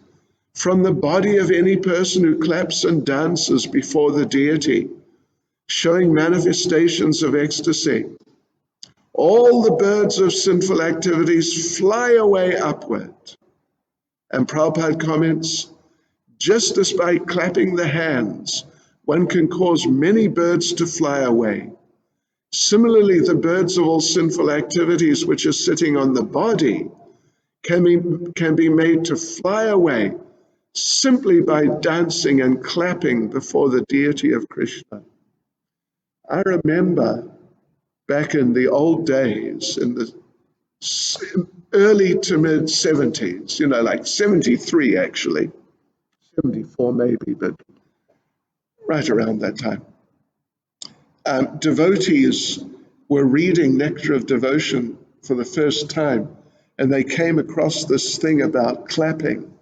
A: From the body of any person who claps and dances before the deity, showing manifestations of ecstasy, all the birds of sinful activities fly away upward. And Prabhupada comments, just as by clapping the hands, one can cause many birds to fly away. Similarly, the birds of all sinful activities which are sitting on the body can be made to fly away simply by dancing and clapping before the deity of Krishna. I remember back in the old days, in the early to mid 70s, like 73 actually, 74 maybe, but right around that time. Devotees were reading Nectar of Devotion for the first time, and they came across this thing about clapping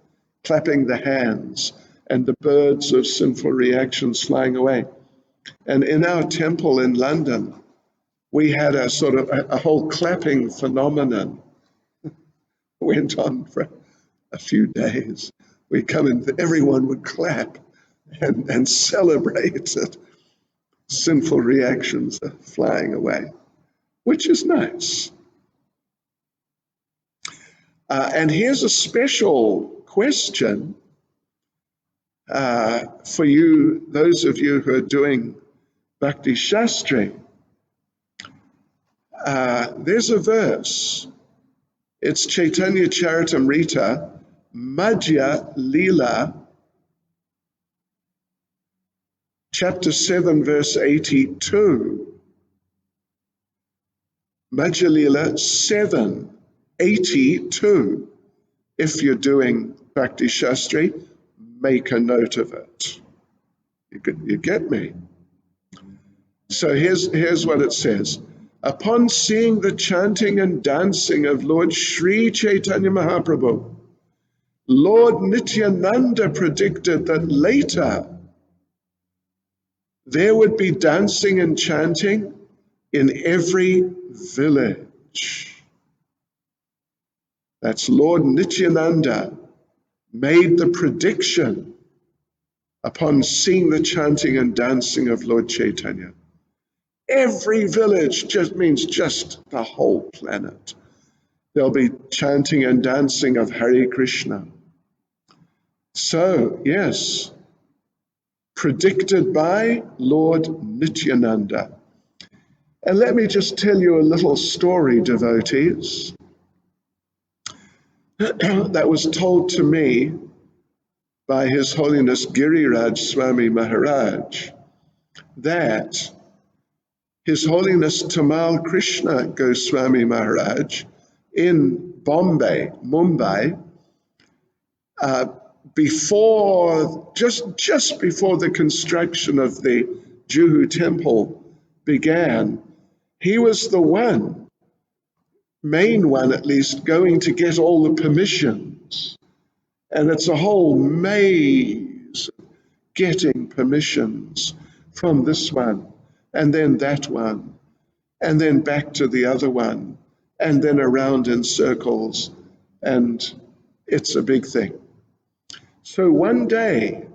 A: the hands, and the birds of sinful reactions flying away. And in our temple in London, we had a sort of a whole clapping phenomenon. Went on for a few days. We come in, everyone would clap and celebrate it. Sinful reactions are flying away, which is nice. And here's a special question for you, those of you who are doing Bhakti Shastri. There's a verse. It's Caitanya Charitamrita, Madhya Lila, chapter 7, verse 82. Madhya Lila 7:82. If you're doing Bhakti Shastri, make a note of it. You get me? So here's what it says. Upon seeing the chanting and dancing of Lord Sri Caitanya Mahaprabhu, Lord Nityananda predicted that later there would be dancing and chanting in every village. That's Lord Nityananda made the prediction upon seeing the chanting and dancing of Lord Chaitanya. Every village just means just the whole planet. There'll be chanting and dancing of Hare Krishna. So, yes, predicted by Lord Nityananda. And let me just tell you a little story, devotees, that was told to me by His Holiness Giriraj Swami Maharaj, that His Holiness Tamal Krishna Goswami Maharaj in Bombay, Mumbai, just before the construction of the Juhu temple began, he was the main one at least, going to get all the permissions. And it's a whole maze getting permissions from this one, and then that one, and then back to the other one, and then around in circles, and it's a big thing. So one day,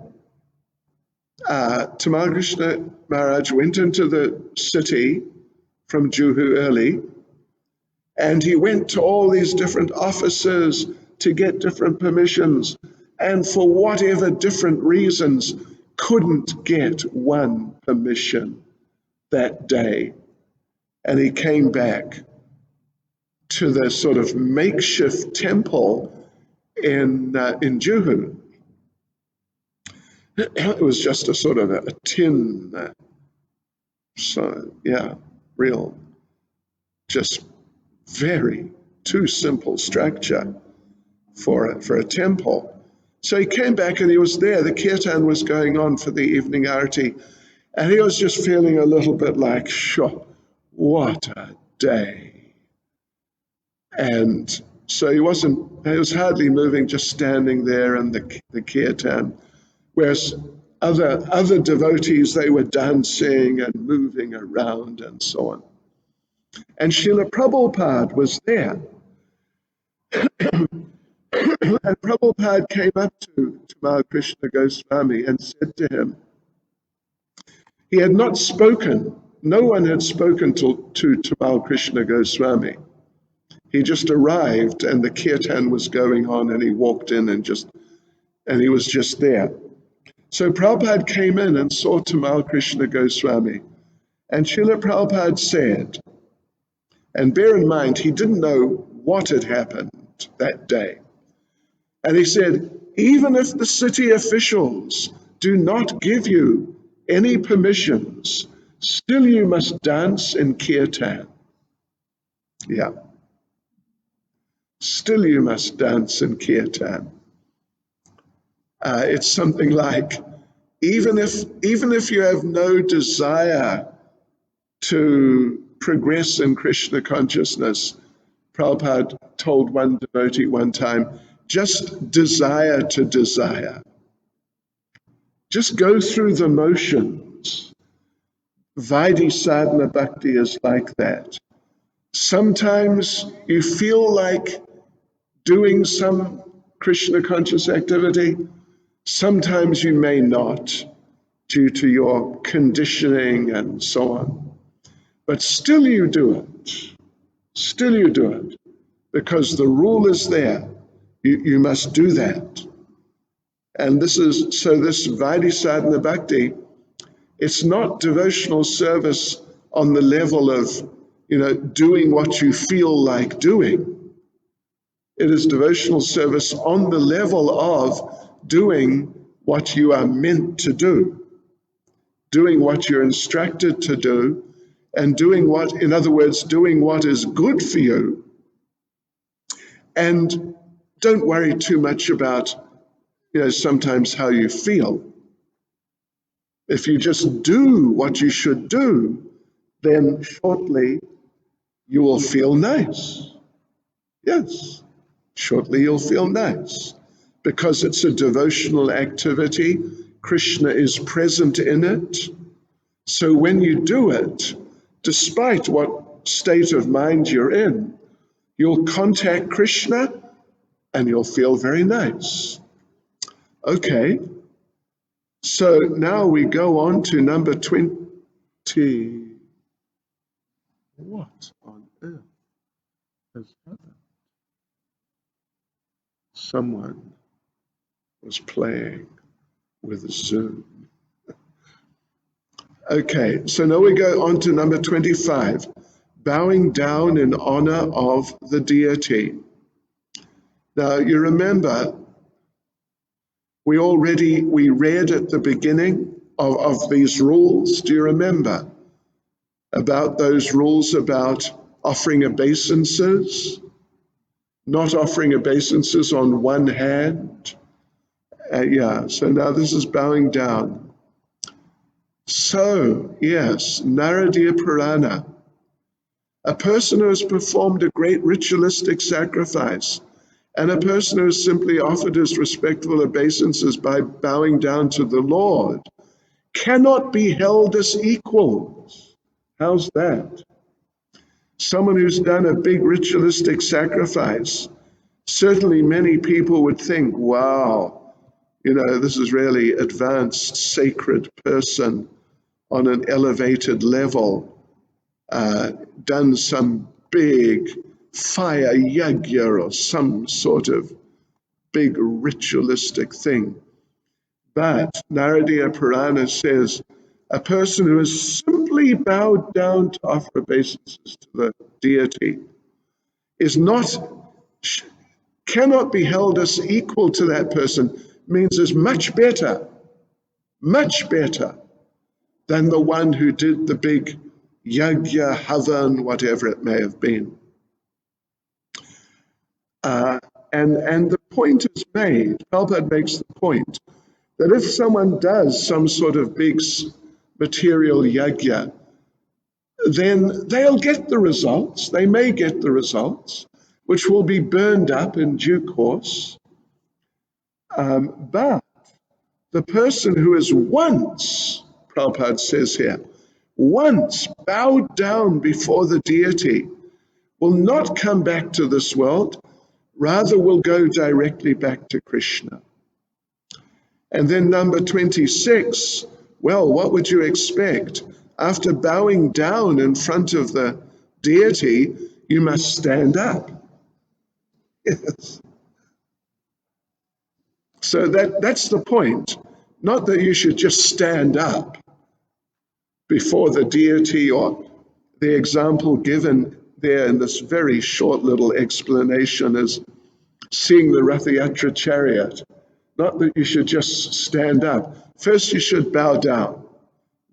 A: Tamal Krishna Maharaj went into the city from Juhu early, and he went to all these different offices to get different permissions, and for whatever different reasons, couldn't get one permission that day. And he came back to the sort of makeshift temple in Juhu. It was just a sort of a tin, real, just very too simple structure for a temple. So he came back and he was there. The kirtan was going on for the evening arati, and he was just feeling a little bit like, sure, what a day. And so he was hardly moving, just standing there in the kirtan, whereas other devotees, they were dancing and moving around and so on. And Srila Prabhupada was there. And Prabhupada came up to Tamal Krishna Goswami and said to him, he had not spoken, no one had spoken to Tamal Krishna Goswami. He just arrived and the kirtan was going on, and he walked in and he was just there. So Prabhupada came in and saw Tamal Krishna Goswami, and Srila Prabhupada said, and bear in mind, he didn't know what had happened that day. And he said, even if the city officials do not give you any permissions, still you must dance in kirtan. Yeah. Still you must dance in kirtan. It's something like, even if you have no desire to progress in Krishna consciousness, Prabhupada told one devotee one time, just desire to desire. Just go through the motions. Vaidhi sadhana bhakti is like that. Sometimes you feel like doing some Krishna conscious activity. Sometimes you may not, due to your conditioning and so on. But still you do it. Still you do it. Because the rule is there. You must do that. And this Vaidhi sadhana bhakti, it's not devotional service on the level of, doing what you feel like doing. It is devotional service on the level of doing what you are meant to do, doing what you're instructed to do, and doing what is good for you. And don't worry too much about, sometimes how you feel. If you just do what you should do, then shortly you will feel nice. Yes, shortly you'll feel nice. Because it's a devotional activity, Krishna is present in it. So when you do it, despite what state of mind you're in, you'll contact Krishna and you'll feel very nice. Okay, so now we go on to number 20. What on earth has happened? Someone was playing with Zoom. Okay, so now we go on to number 25, bowing down in honor of the deity. Now you remember, we read at the beginning of these rules. Do you remember about those rules about offering obeisances, not offering obeisances on one hand? So now this is bowing down. So, yes, Naradiya Purana, a person who has performed a great ritualistic sacrifice, and a person who has simply offered his respectful obeisances by bowing down to the Lord, cannot be held as equals. How's that? Someone who's done a big ritualistic sacrifice, certainly many people would think, wow, this is really advanced, sacred person on an elevated level. done some big fire yagya or some sort of big ritualistic thing. But Naradiya Purana says a person who has simply bowed down to offer obeisances to the deity is not, cannot be held as equal to that person, means is much better than the one who did the big yagya, havan, whatever it may have been. And the point is made, Prabhupada makes the point, that if someone does some sort of big material yagya, then they'll get the results, they may get the results, which will be burned up in due course. But the person who is once, Prabhupada says here, once bowed down before the deity will not come back to this world, rather will go directly back to Krishna. And then number 26, well, what would you expect? After bowing down in front of the deity, you must stand up. Yes. So that's the point. Not that you should just stand up before the deity, or the example given there in this very short little explanation is seeing the Rath Yatra chariot. Not that you should just stand up. First you should bow down.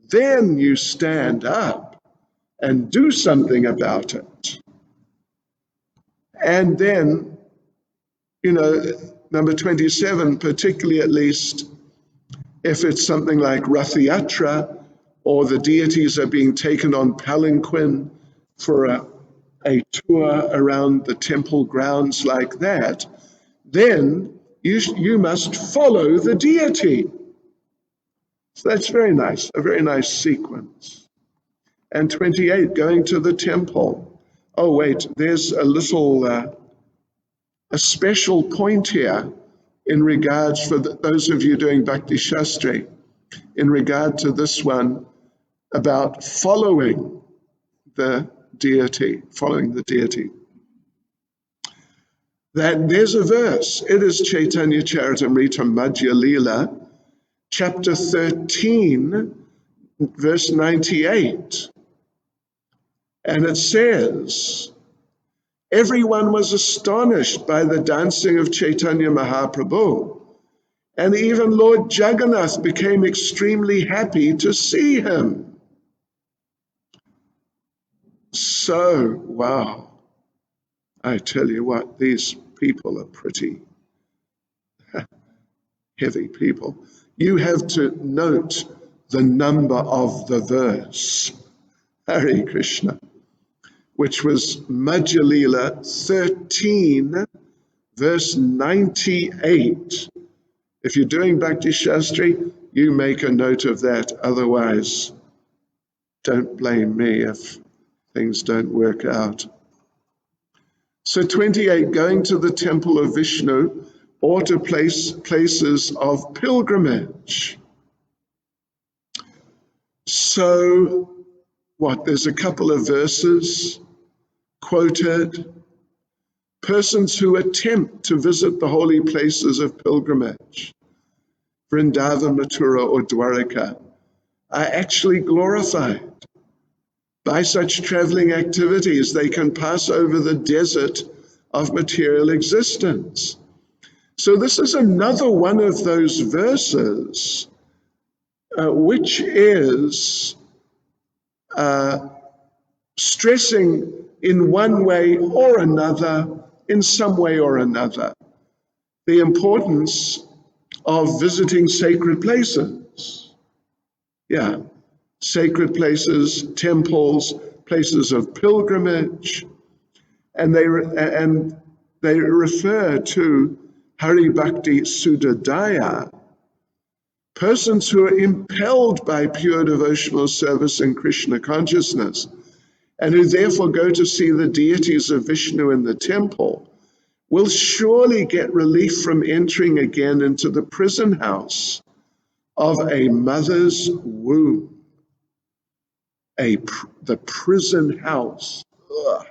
A: Then you stand up and do something about it. And then, number 27, particularly at least if it's something like Rath Yatra, or the deities are being taken on palanquin for a tour around the temple grounds like that, then you must follow the deity. So that's very nice, a very nice sequence. And 28, going to the temple. Oh wait, there's a little, a special point here in regards for those of you doing Bhakti Shastri, in regard to this one about following the deity, That there's a verse, it is Caitanya Charitamrita Madhya Leela, chapter 13, verse 98. And it says, everyone was astonished by the dancing of Chaitanya Mahaprabhu, and even Lord Jagannath became extremely happy to see him. So, wow, I tell you what, these people are pretty heavy people. You have to note the number of the verse, Hare Krishna, which was Madhya Leela 13, verse 98. If you're doing Bhakti Shastri, you make a note of that. Otherwise, don't blame me if things don't work out. So 28, going to the temple of Vishnu or to places of pilgrimage. So what, there's a couple of verses quoted. Persons who attempt to visit the holy places of pilgrimage, Vrindavan, Mathura, or Dwaraka, are actually glorified. By such traveling activities, they can pass over the desert of material existence. So this is another one of those verses which is stressing in one way or another, in some way or another, the importance of visiting sacred places. Yeah, sacred places, temples, places of pilgrimage, and they refer to Hari Bhakti Sudadaya, persons who are impelled by pure devotional service and Krishna consciousness, and who therefore go to see the deities of Vishnu in the temple, will surely get relief from entering again into the prison house of a mother's womb. the prison house. Ugh.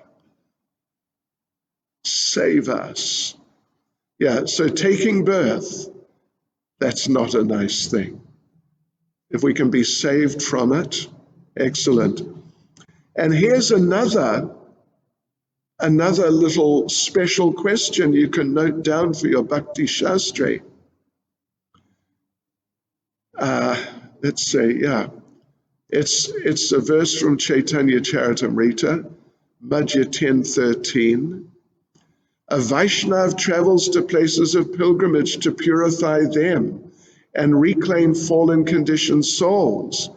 A: Save us. Yeah, so taking birth, that's not a nice thing. If we can be saved from it, excellent. And here's another little special question you can note down for your Bhakti Shastri. Let's say, yeah, it's a verse from Caitanya Charitamrita, Madhya 10:13. A Vaishnav travels to places of pilgrimage to purify them and reclaim fallen conditioned souls.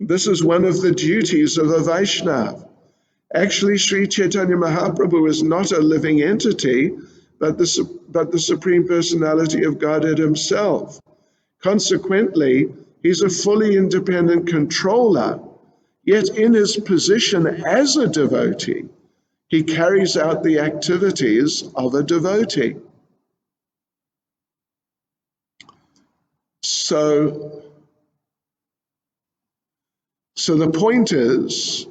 A: This is one of the duties of a Vaishnav. Actually, Sri Chaitanya Mahaprabhu is not a living entity, but the Supreme Personality of Godhead himself. Consequently, he's a fully independent controller, yet in his position as a devotee, he carries out the activities of a devotee. So the point is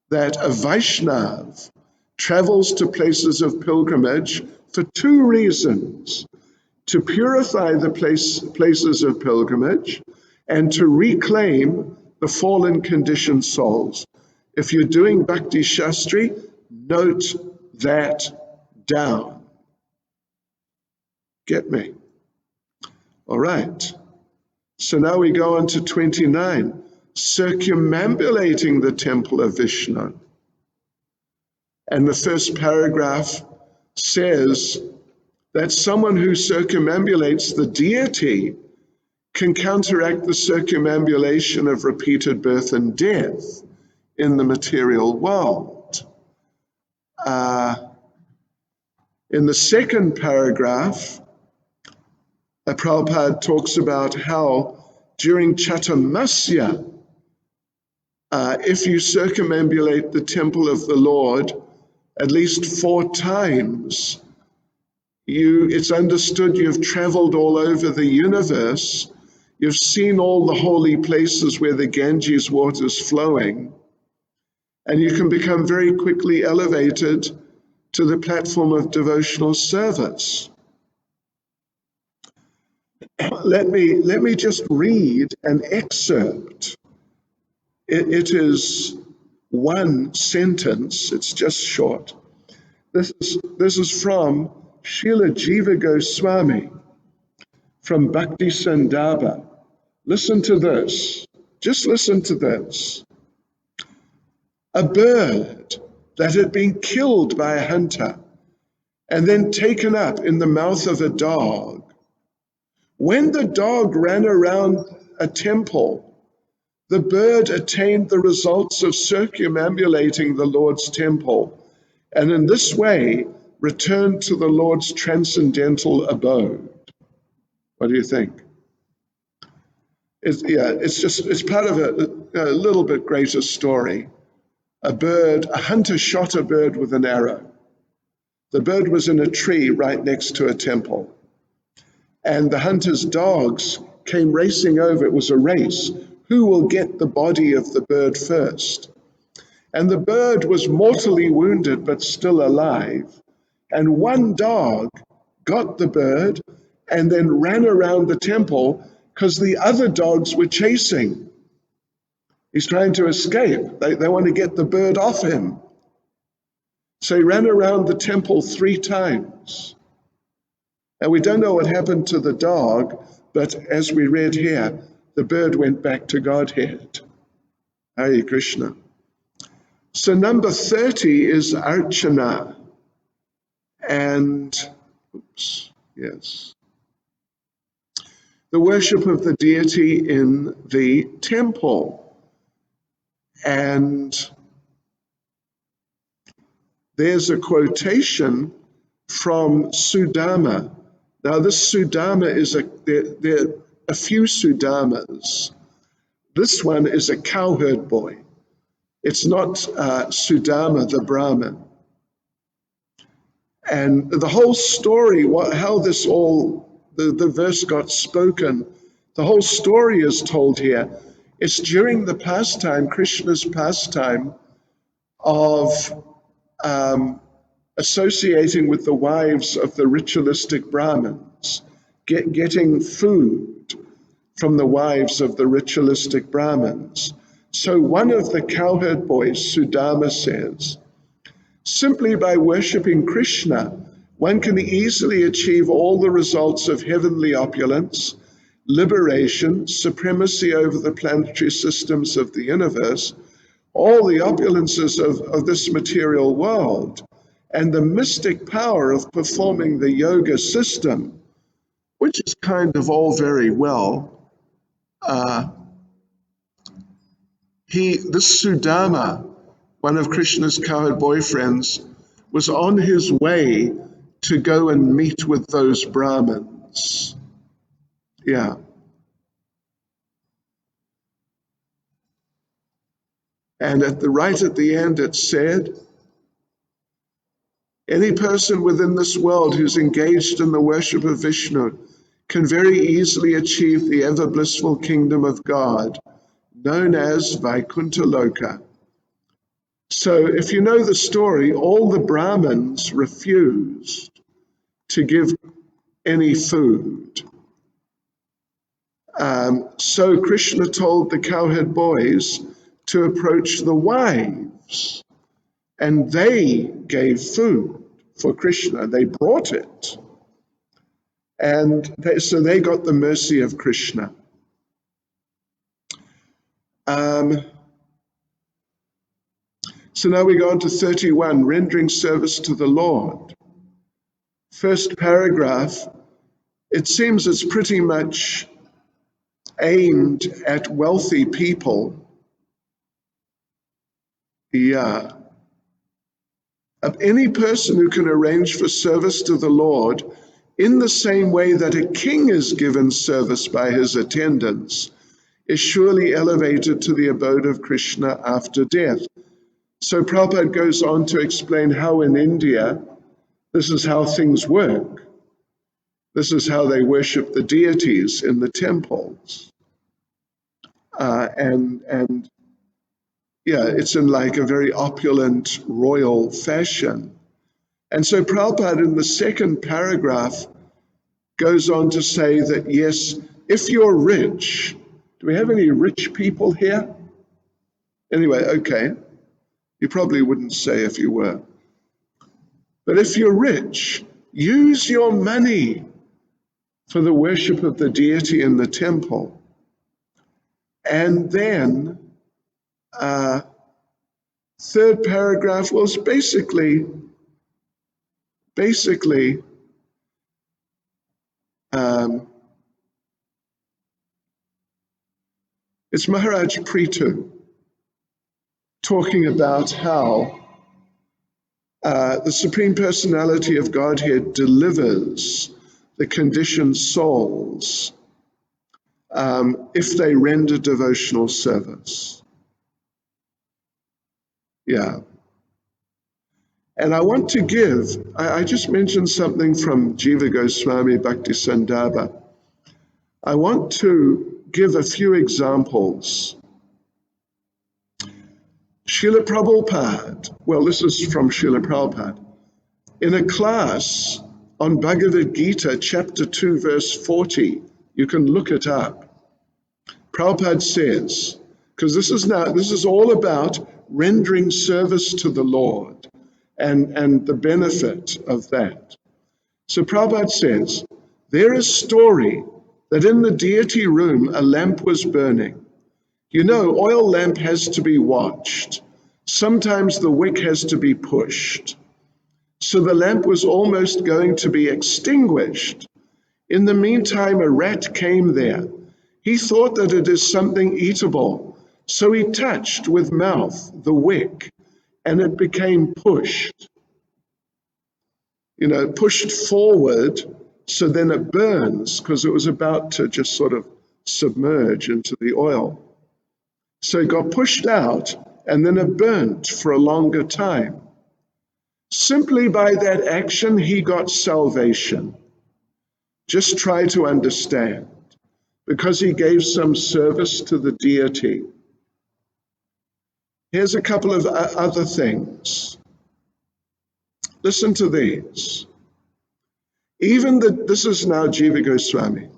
A: that a Vaishnav travels to places of pilgrimage for two reasons: to purify the places of pilgrimage and to reclaim the fallen conditioned souls. If you're doing Bhakti Shastri, note that down. Get me? All right. So now we go on to 29, circumambulating the temple of Vishnu. And the first paragraph says that someone who circumambulates the deity can counteract the circumambulation of repeated birth and death in the material world. In the second paragraph, Prabhupada talks about how during Chatamasya, if you circumambulate the temple of the Lord at least 4 times, it's understood you've traveled all over the universe, you've seen all the holy places where the Ganges water is flowing, and you can become very quickly elevated to the platform of devotional service. Let me just read an excerpt. It is one sentence, it's just short. This is from Srila Jiva Goswami, from Bhakti Sandarbha. Listen to this. Just listen to this. A bird that had been killed by a hunter and then taken up in the mouth of a dog. When the dog ran around a temple, the bird attained the results of circumambulating the Lord's temple, and in this way returned to the Lord's transcendental abode. What do you think? It's part of a little bit greater story. A hunter shot a bird with an arrow. The bird was in a tree right next to a temple. And the hunter's dogs came racing over. It was a race. Who will get the body of the bird first? And the bird was mortally wounded, but still alive. And one dog got the bird and then ran around the temple because the other dogs were chasing. He's trying to escape. They want to get the bird off him. So he ran around the temple 3 times. And we don't know what happened to the dog, but as we read here, the bird went back to Godhead. Hare Krishna. So number 30 is Archana. And, the worship of the deity in the temple. And there's a quotation from Sudama. Now this Sudama there are a few Sudamas. This one is a cowherd boy. It's not Sudama the Brahmin. And the whole story, how this all, the verse got spoken, the whole story is told here. It's during the pastime, Krishna's pastime, of associating with the wives of the ritualistic Brahmins, getting food from the wives of the ritualistic Brahmins. So one of the cowherd boys, Sudama, says, simply by worshipping Krishna, one can easily achieve all the results of heavenly opulence, liberation, supremacy over the planetary systems of the universe, all the opulences of this material world, and the mystic power of performing the yoga system, which is kind of all very well. This Sudama, one of Krishna's cowherd boyfriends, was on his way to go and meet with those Brahmins. Yeah. And right at the end it said, any person within this world who's engaged in the worship of Vishnu can very easily achieve the ever blissful kingdom of God, known as Vaikuntha Loka. So if you know the story, all the Brahmins refused to give any food. So Krishna told the cowherd boys to approach the wives, and they gave food for Krishna. They brought it. And so they got the mercy of Krishna. So now we go on to 31, rendering service to the Lord. First paragraph, it seems it's pretty much aimed at wealthy people. Yeah. Any person who can arrange for service to the Lord in the same way that a king is given service by his attendants is surely elevated to the abode of Krishna after death. So Prabhupada goes on to explain how in India, this is how things work. This is how they worship the deities in the temples. And yeah, it's in like a very opulent royal fashion. And so Prabhupada in the second paragraph goes on to say that, yes, if you're rich, do we have any rich people here? Anyway, okay. You probably wouldn't say if you were. But if you're rich, use your money for the worship of the deity in the temple. And then, third paragraph was basically, it's Maharaj Prithu talking about how the Supreme Personality of Godhead delivers the conditioned souls if they render devotional service. Yeah. And I want to give, I just mentioned something from Jiva Goswami Bhakti Sandarbha. I want to give a few examples. Srila Prabhupada, well, this is from Srila Prabhupada, in a class on Bhagavad Gita, chapter 2, verse 40, you can look it up. Prabhupada says, because this is all about rendering service to the Lord and the benefit of that. So Prabhupada says, there is story that in the deity room a lamp was burning. You know, oil lamp has to be watched. Sometimes the wick has to be pushed. So the lamp was almost going to be extinguished. In the meantime, a rat came there. He thought that it is something eatable, so he touched with mouth the wick, and it became pushed. You know, pushed forward, so then it burns, because it was about to just sort of submerge into the oil. So it got pushed out, and then it burnt for a longer time. Simply by that action, he got salvation. Just try to understand. because he gave some service to the deity. Here's a couple of other things. Listen to these. This is now Jiva Goswami.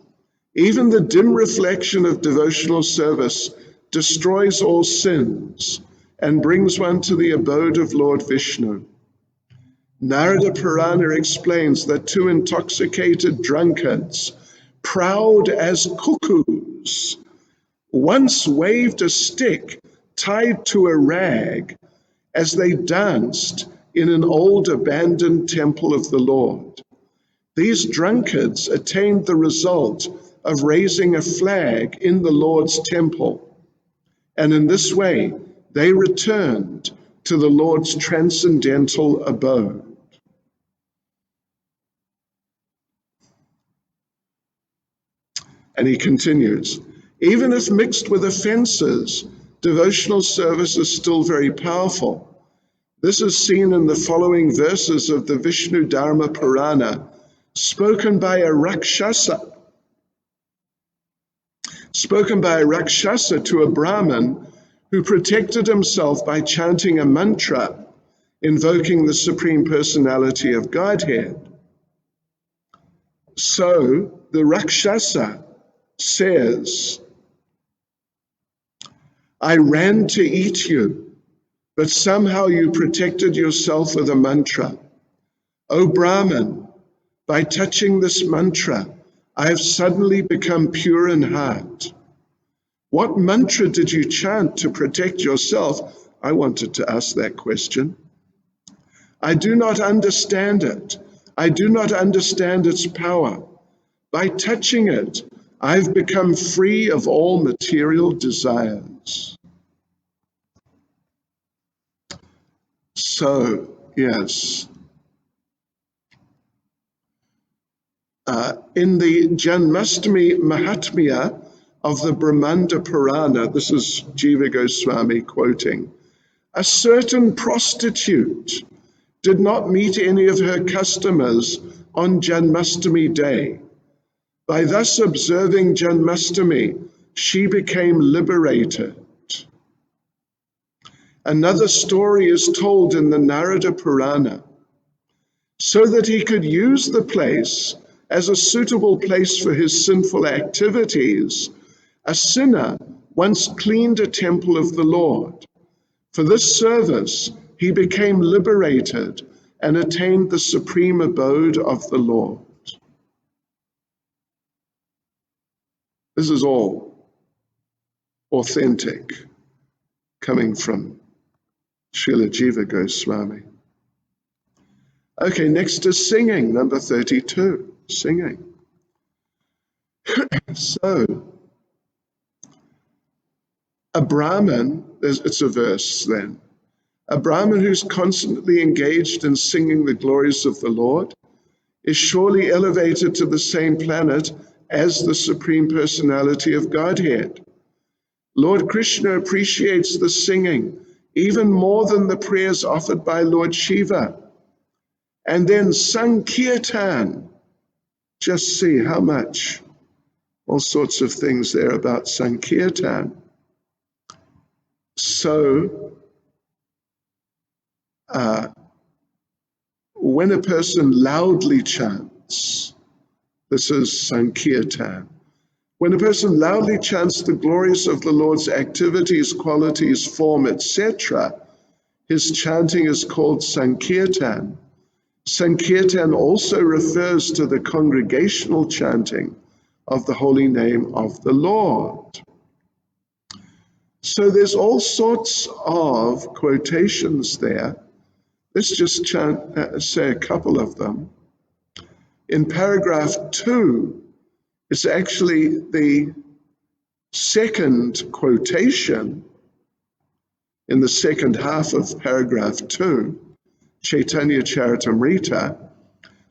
A: Even the dim reflection of devotional service destroys all sins and brings one to the abode of Lord Vishnu. Narada Purana explains that two intoxicated drunkards, proud as cuckoos, once waved a stick tied to a rag as they danced in an old abandoned temple of the Lord. These drunkards attained the result of raising a flag in the Lord's temple, and in this way they returned to the Lord's transcendental abode. And he continues, even if mixed with offenses, devotional service is still very powerful. This is seen in the following verses of the Vishnu Dharma Purana, spoken by a Rakshasa to a Brahmin who protected himself by chanting a mantra, invoking the Supreme Personality of Godhead. So the Rakshasa says, I ran to eat you, but somehow you protected yourself with a mantra. O Brahman, by touching this mantra, I have suddenly become pure in heart. What mantra did you chant to protect yourself? I wanted to ask that question. I do not understand it. I do not understand its power. By touching it, I've become free of all material desires. So, yes. In the Janmashtami Mahatmya of the Brahmanda Purana, this is Jiva Goswami quoting, a certain prostitute did not meet any of her customers on Janmashtami day. By thus observing Janmashtami, she became liberated. Another story is told in the Narada Purana. So that he could use the place as a suitable place for his sinful activities, a sinner once cleaned a temple of the Lord. For this service, he became liberated and attained the supreme abode of the Lord. This is all authentic, coming from Srila Jiva Goswami. Okay, next is singing, number 32, singing. So, a Brahmin, it's a verse then, a Brahmin who's constantly engaged in singing the glories of the Lord is surely elevated to the same planet as the Supreme Personality of Godhead. Lord Krishna appreciates the singing even more than the prayers offered by Lord Shiva. And then Sankirtan, just see how much, all sorts of things there about Sankirtan. So, when a person loudly chants, this is Sankirtan. When a person loudly chants the glories of the Lord's activities, qualities, form, etc., his chanting is called Sankirtan. Sankirtan also refers to the congregational chanting of the holy name of the Lord. So there's all sorts of quotations there. Let's just say a couple of them. In paragraph 2, it's actually the second quotation in the second half of paragraph 2, Caitanya Charitamrita.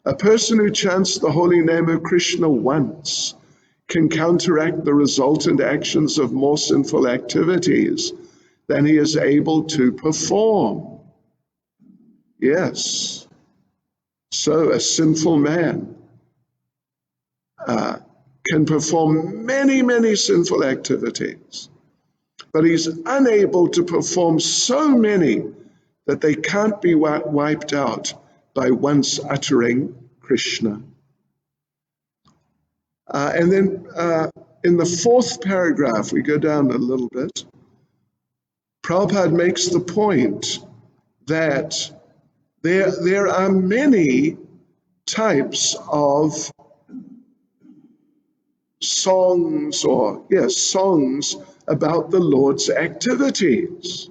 A: A person who chants the holy name of Krishna once can counteract the resultant actions of more sinful activities than he is able to perform. Yes. So a sinful man can perform many, many sinful activities, but he's unable to perform so many that they can't be wiped out by once uttering Krishna. And then in the fourth paragraph, we go down a little bit, Prabhupada makes the point that there are many types of songs songs about the Lord's activities.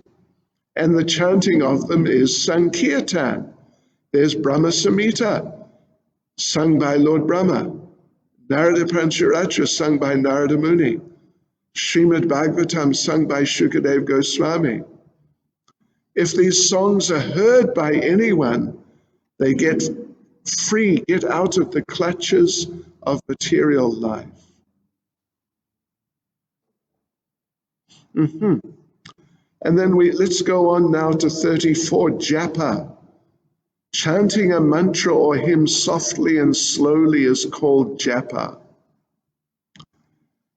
A: And the chanting of them is Sankirtan. There's Brahma Samhita, sung by Lord Brahma. Narada Pancharatra, sung by Narada Muni. Srimad Bhagavatam, sung by Shukadev Goswami. If these songs are heard by anyone, they get free, get out of the clutches of material life. And then let's go on now to 34, japa. Chanting a mantra or hymn softly and slowly is called japa.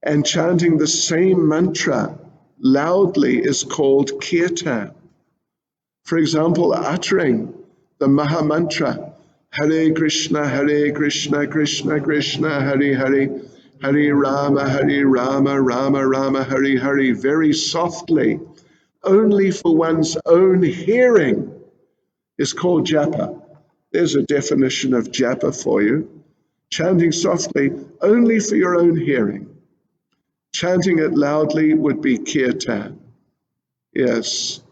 A: And chanting the same mantra loudly is called kirtan. For example, uttering the Maha Mantra, Hare Krishna, Krishna Krishna, Hare Hare, Hare Rama, Rama Rama, Hare Hare, very softly, only for one's own hearing, is called japa. There's a definition of japa for you. Chanting softly, only for your own hearing. Chanting it loudly would be kirtan. Yes.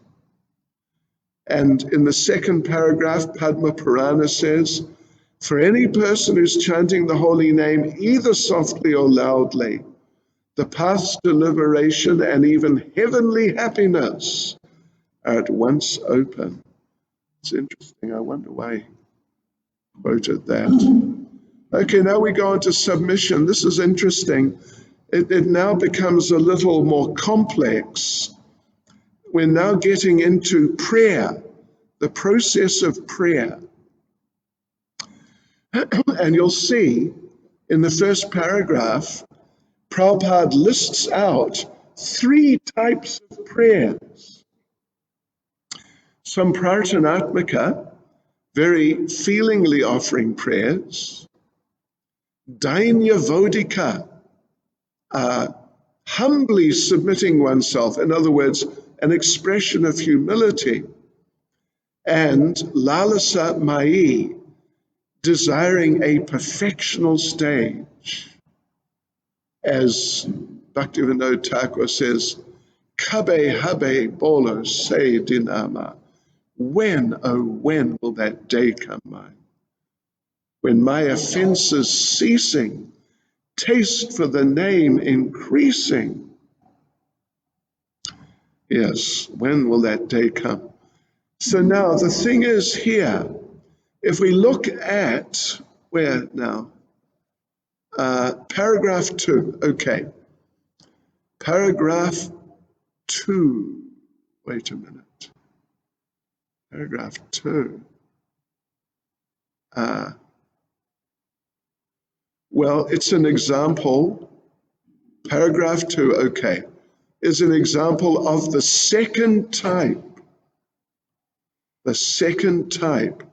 A: And in the second paragraph, Padma Purana says, for any person who's chanting the holy name, either softly or loudly, the paths to liberation and even heavenly happiness are at once open. It's interesting. I wonder why he quoted that. Okay, now we go on to submission. This is interesting. It now becomes a little more complex. We're now getting into prayer, the process of prayer. And you'll see in the first paragraph, Prabhupada lists out 3 types of prayers. Samprarthanatmaka, very feelingly offering prayers. Dainya vodika, humbly submitting oneself, in other words, an expression of humility. And lalasa mai, desiring a perfectional stage. As Bhaktivinoda Thakur says, Kabe habe bolo se dinama. When, oh when will that day come mine? When my offenses ceasing, taste for the name increasing. Yes, when will that day come? So now the thing is here, if we look at, where now? Paragraph 2, okay. Paragraph 2, wait a minute. Paragraph 2. Well, it's an example. Paragraph 2, okay, is an example of the second type. The second type,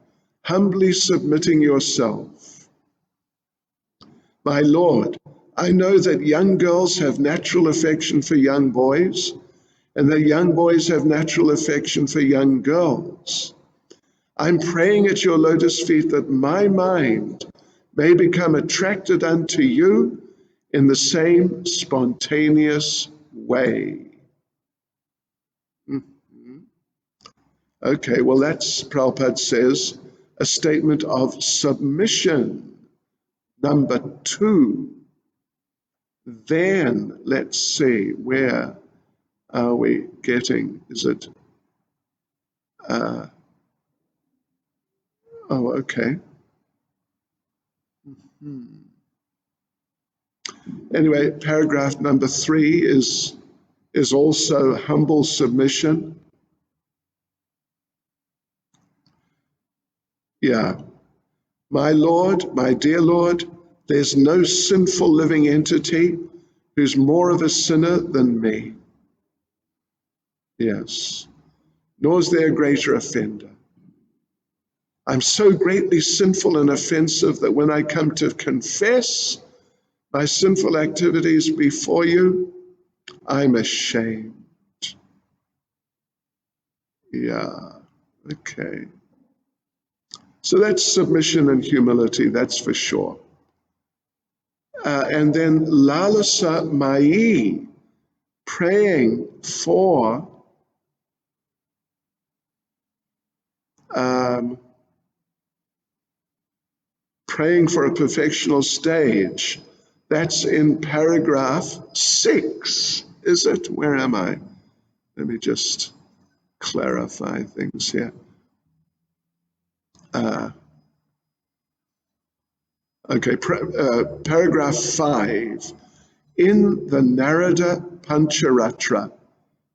A: humbly submitting yourself. My Lord, I know that young girls have natural affection for young boys, and that young boys have natural affection for young girls. I'm praying at your lotus feet that my mind may become attracted unto you in the same spontaneous way. Okay, well that's, Prabhupada says, a statement of submission. Number 2. Then, let's see, where are we getting? Is it? Okay. Anyway, paragraph number 3 is also humble submission. Yeah. My Lord, my dear Lord, There's no sinful living entity who's more of a sinner than me. Yes. Nor is there a greater offender. I'm so greatly sinful and offensive that when I come to confess my sinful activities before you, I'm ashamed. Yeah, okay. So that's submission and humility, that's for sure. And then lalasa mai, praying for a perfectional stage. That's in paragraph 6, is it? Where am I? Let me just clarify things here. Okay, paragraph 5. In the Narada Pancharatra,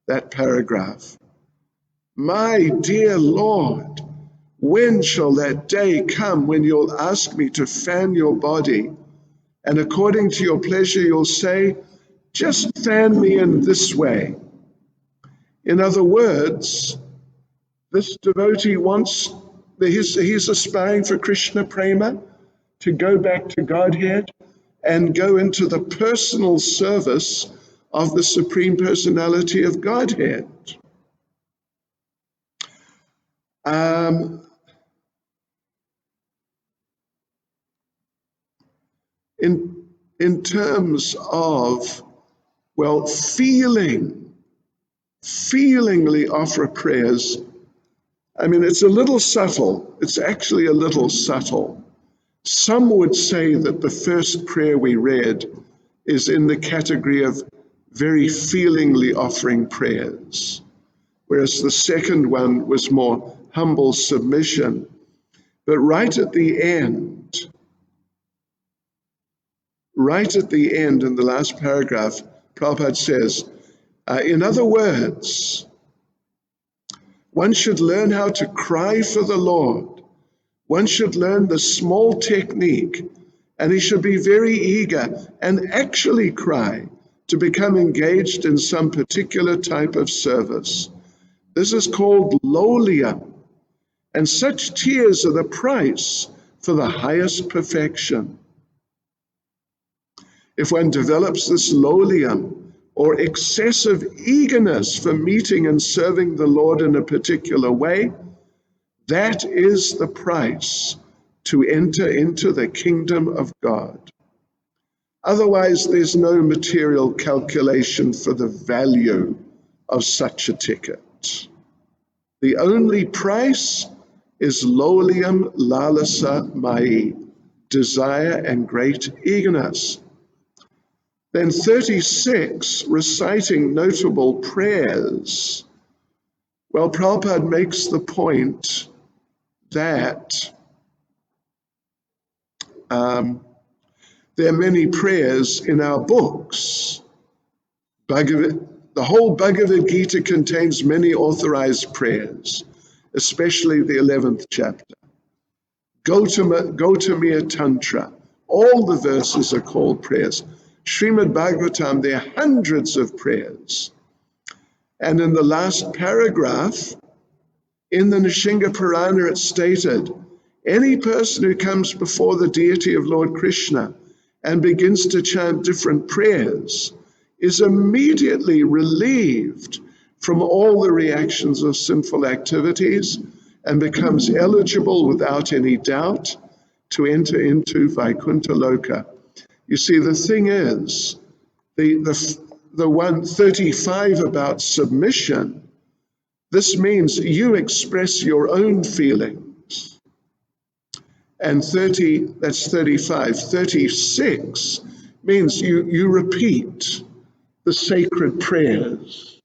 A: that paragraph. My dear Lord, when shall that day come when you'll ask me to fan your body, and according to your pleasure you'll say, just fan me in this way? In other words, this devotee wants, he's aspiring for Krishna prema, to go back to Godhead and go into the personal service of the Supreme Personality of Godhead. In terms of, well, feelingly offer prayers, I mean, it's a little subtle. It's actually a little subtle. Some would say that the first prayer we read is in the category of very feelingly offering prayers, whereas the second one was more humble submission. But right at the end, in the last paragraph, Prabhupada says, in other words, one should learn how to cry for the Lord. One should learn the small technique, and he should be very eager and actually cry to become engaged in some particular type of service. This is called loliam, and such tears are the price for the highest perfection. If one develops this loliam, or excessive eagerness for meeting and serving the Lord in a particular way, that is the price to enter into the kingdom of God. Otherwise, there's no material calculation for the value of such a ticket. The only price is loliam lalasa mai, desire and great eagerness. Then 36, reciting notable prayers. Well, Prabhupada makes the point that there are many prayers in our books. The whole Bhagavad Gita contains many authorized prayers, especially the 11th chapter. Gautamiya Tantra, all the verses are called prayers. Srimad Bhagavatam, there are hundreds of prayers. And in the last paragraph, in the Nishinga Purana, it's stated, any person who comes before the deity of Lord Krishna and begins to chant different prayers is immediately relieved from all the reactions of sinful activities and becomes eligible without any doubt to enter into Vaikuntha Loka. You see, the thing is, the 135 about submission, this means you express your own feelings. And that's 35. 36 means you repeat the sacred prayers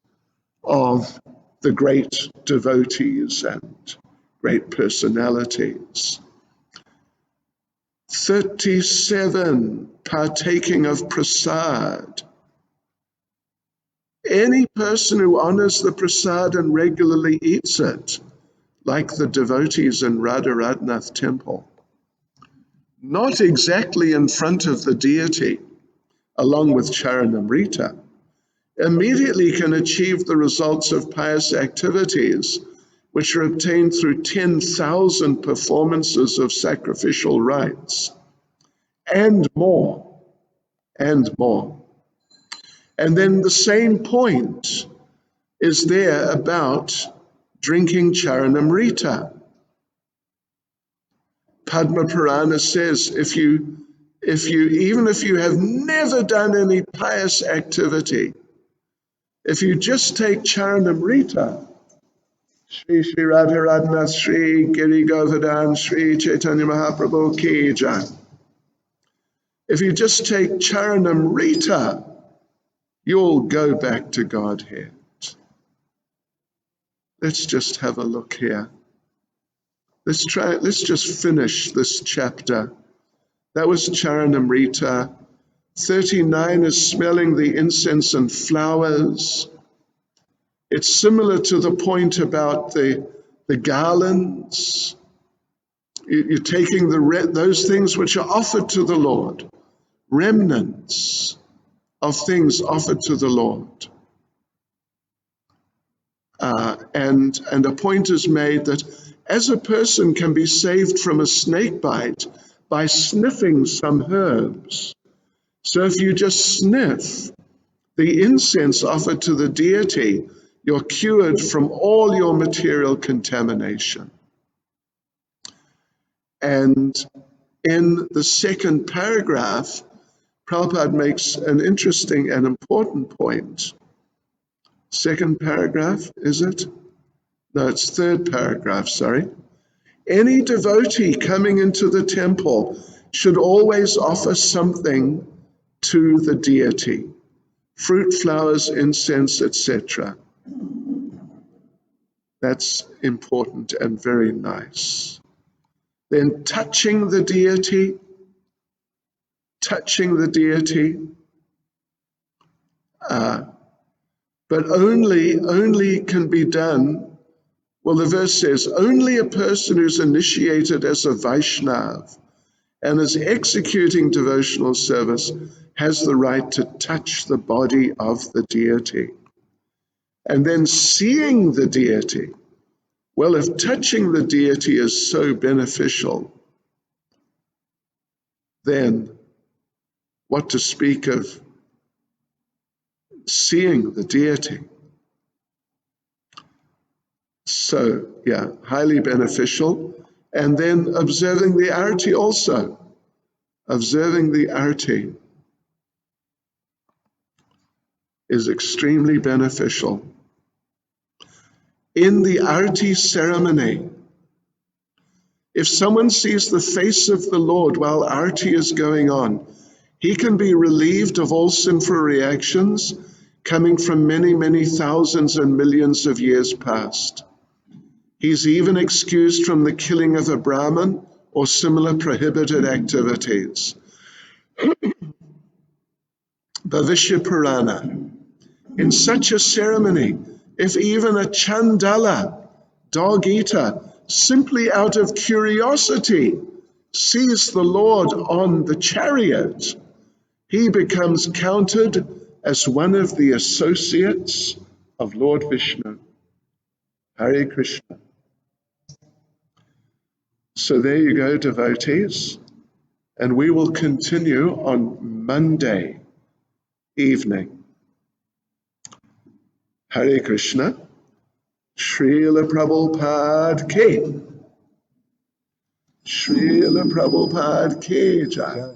A: of the great devotees and great personalities. 37, partaking of prasad. Any person who honors the prasad and regularly eats it, like the devotees in Radha Radhanath temple. not exactly in front of the deity, along with Charanamrita, immediately can achieve the results of pious activities, which are obtained through 10,000 performances of sacrificial rites, and more, and more. And then the same point is there about drinking Charanamrita. Padma Purana says, even if you have never done any pious activity, if you just take Charanamrita, Shri Shri Radharanath Shri Giri Govardhan Shri Caitanya Mahaprabhu Ki Jai. If you just take Charanamrita, you'll go back to Godhead. Let's just have a look here. Let's just finish this chapter. That was Charanamrita. 39 is smelling the incense and flowers. It's similar to the point about the garlands. You're taking those things which are offered to the Lord, remnants of things offered to the Lord. And a point is made that as a person can be saved from a snake bite by sniffing some herbs, so if you just sniff the incense offered to the deity, you're cured from all your material contamination. And in the second paragraph, Prabhupada makes an interesting and important point. Second paragraph, is it? No, it's third paragraph, sorry. Any devotee coming into the temple should always offer something to the deity, fruit, flowers, incense, etc. That's important and very nice. Then touching the deity, but only can be done, well, the verse says, only a person who's initiated as a Vaishnav and is executing devotional service has the right to touch the body of the deity. And then seeing the deity, well, if touching the deity is so beneficial, then what to speak of seeing the deity? So, yeah, highly beneficial. And then observing the arati also. Observing the arati is extremely beneficial. In the arati ceremony, if someone sees the face of the Lord while arati is going on, he can be relieved of all sinful reactions coming from many, many thousands and millions of years past. He's even excused from the killing of a Brahmin or similar prohibited activities. Bhavishya Purana. In such a ceremony, if even a Chandala, dog eater, simply out of curiosity, sees the Lord on the chariot, he becomes counted as one of the associates of Lord Vishnu. Hare Krishna. So there you go, devotees. And we will continue on Monday evening. Hare Krishna. Srila Prabhupada Ki. Srila Prabhupada Ki Jai.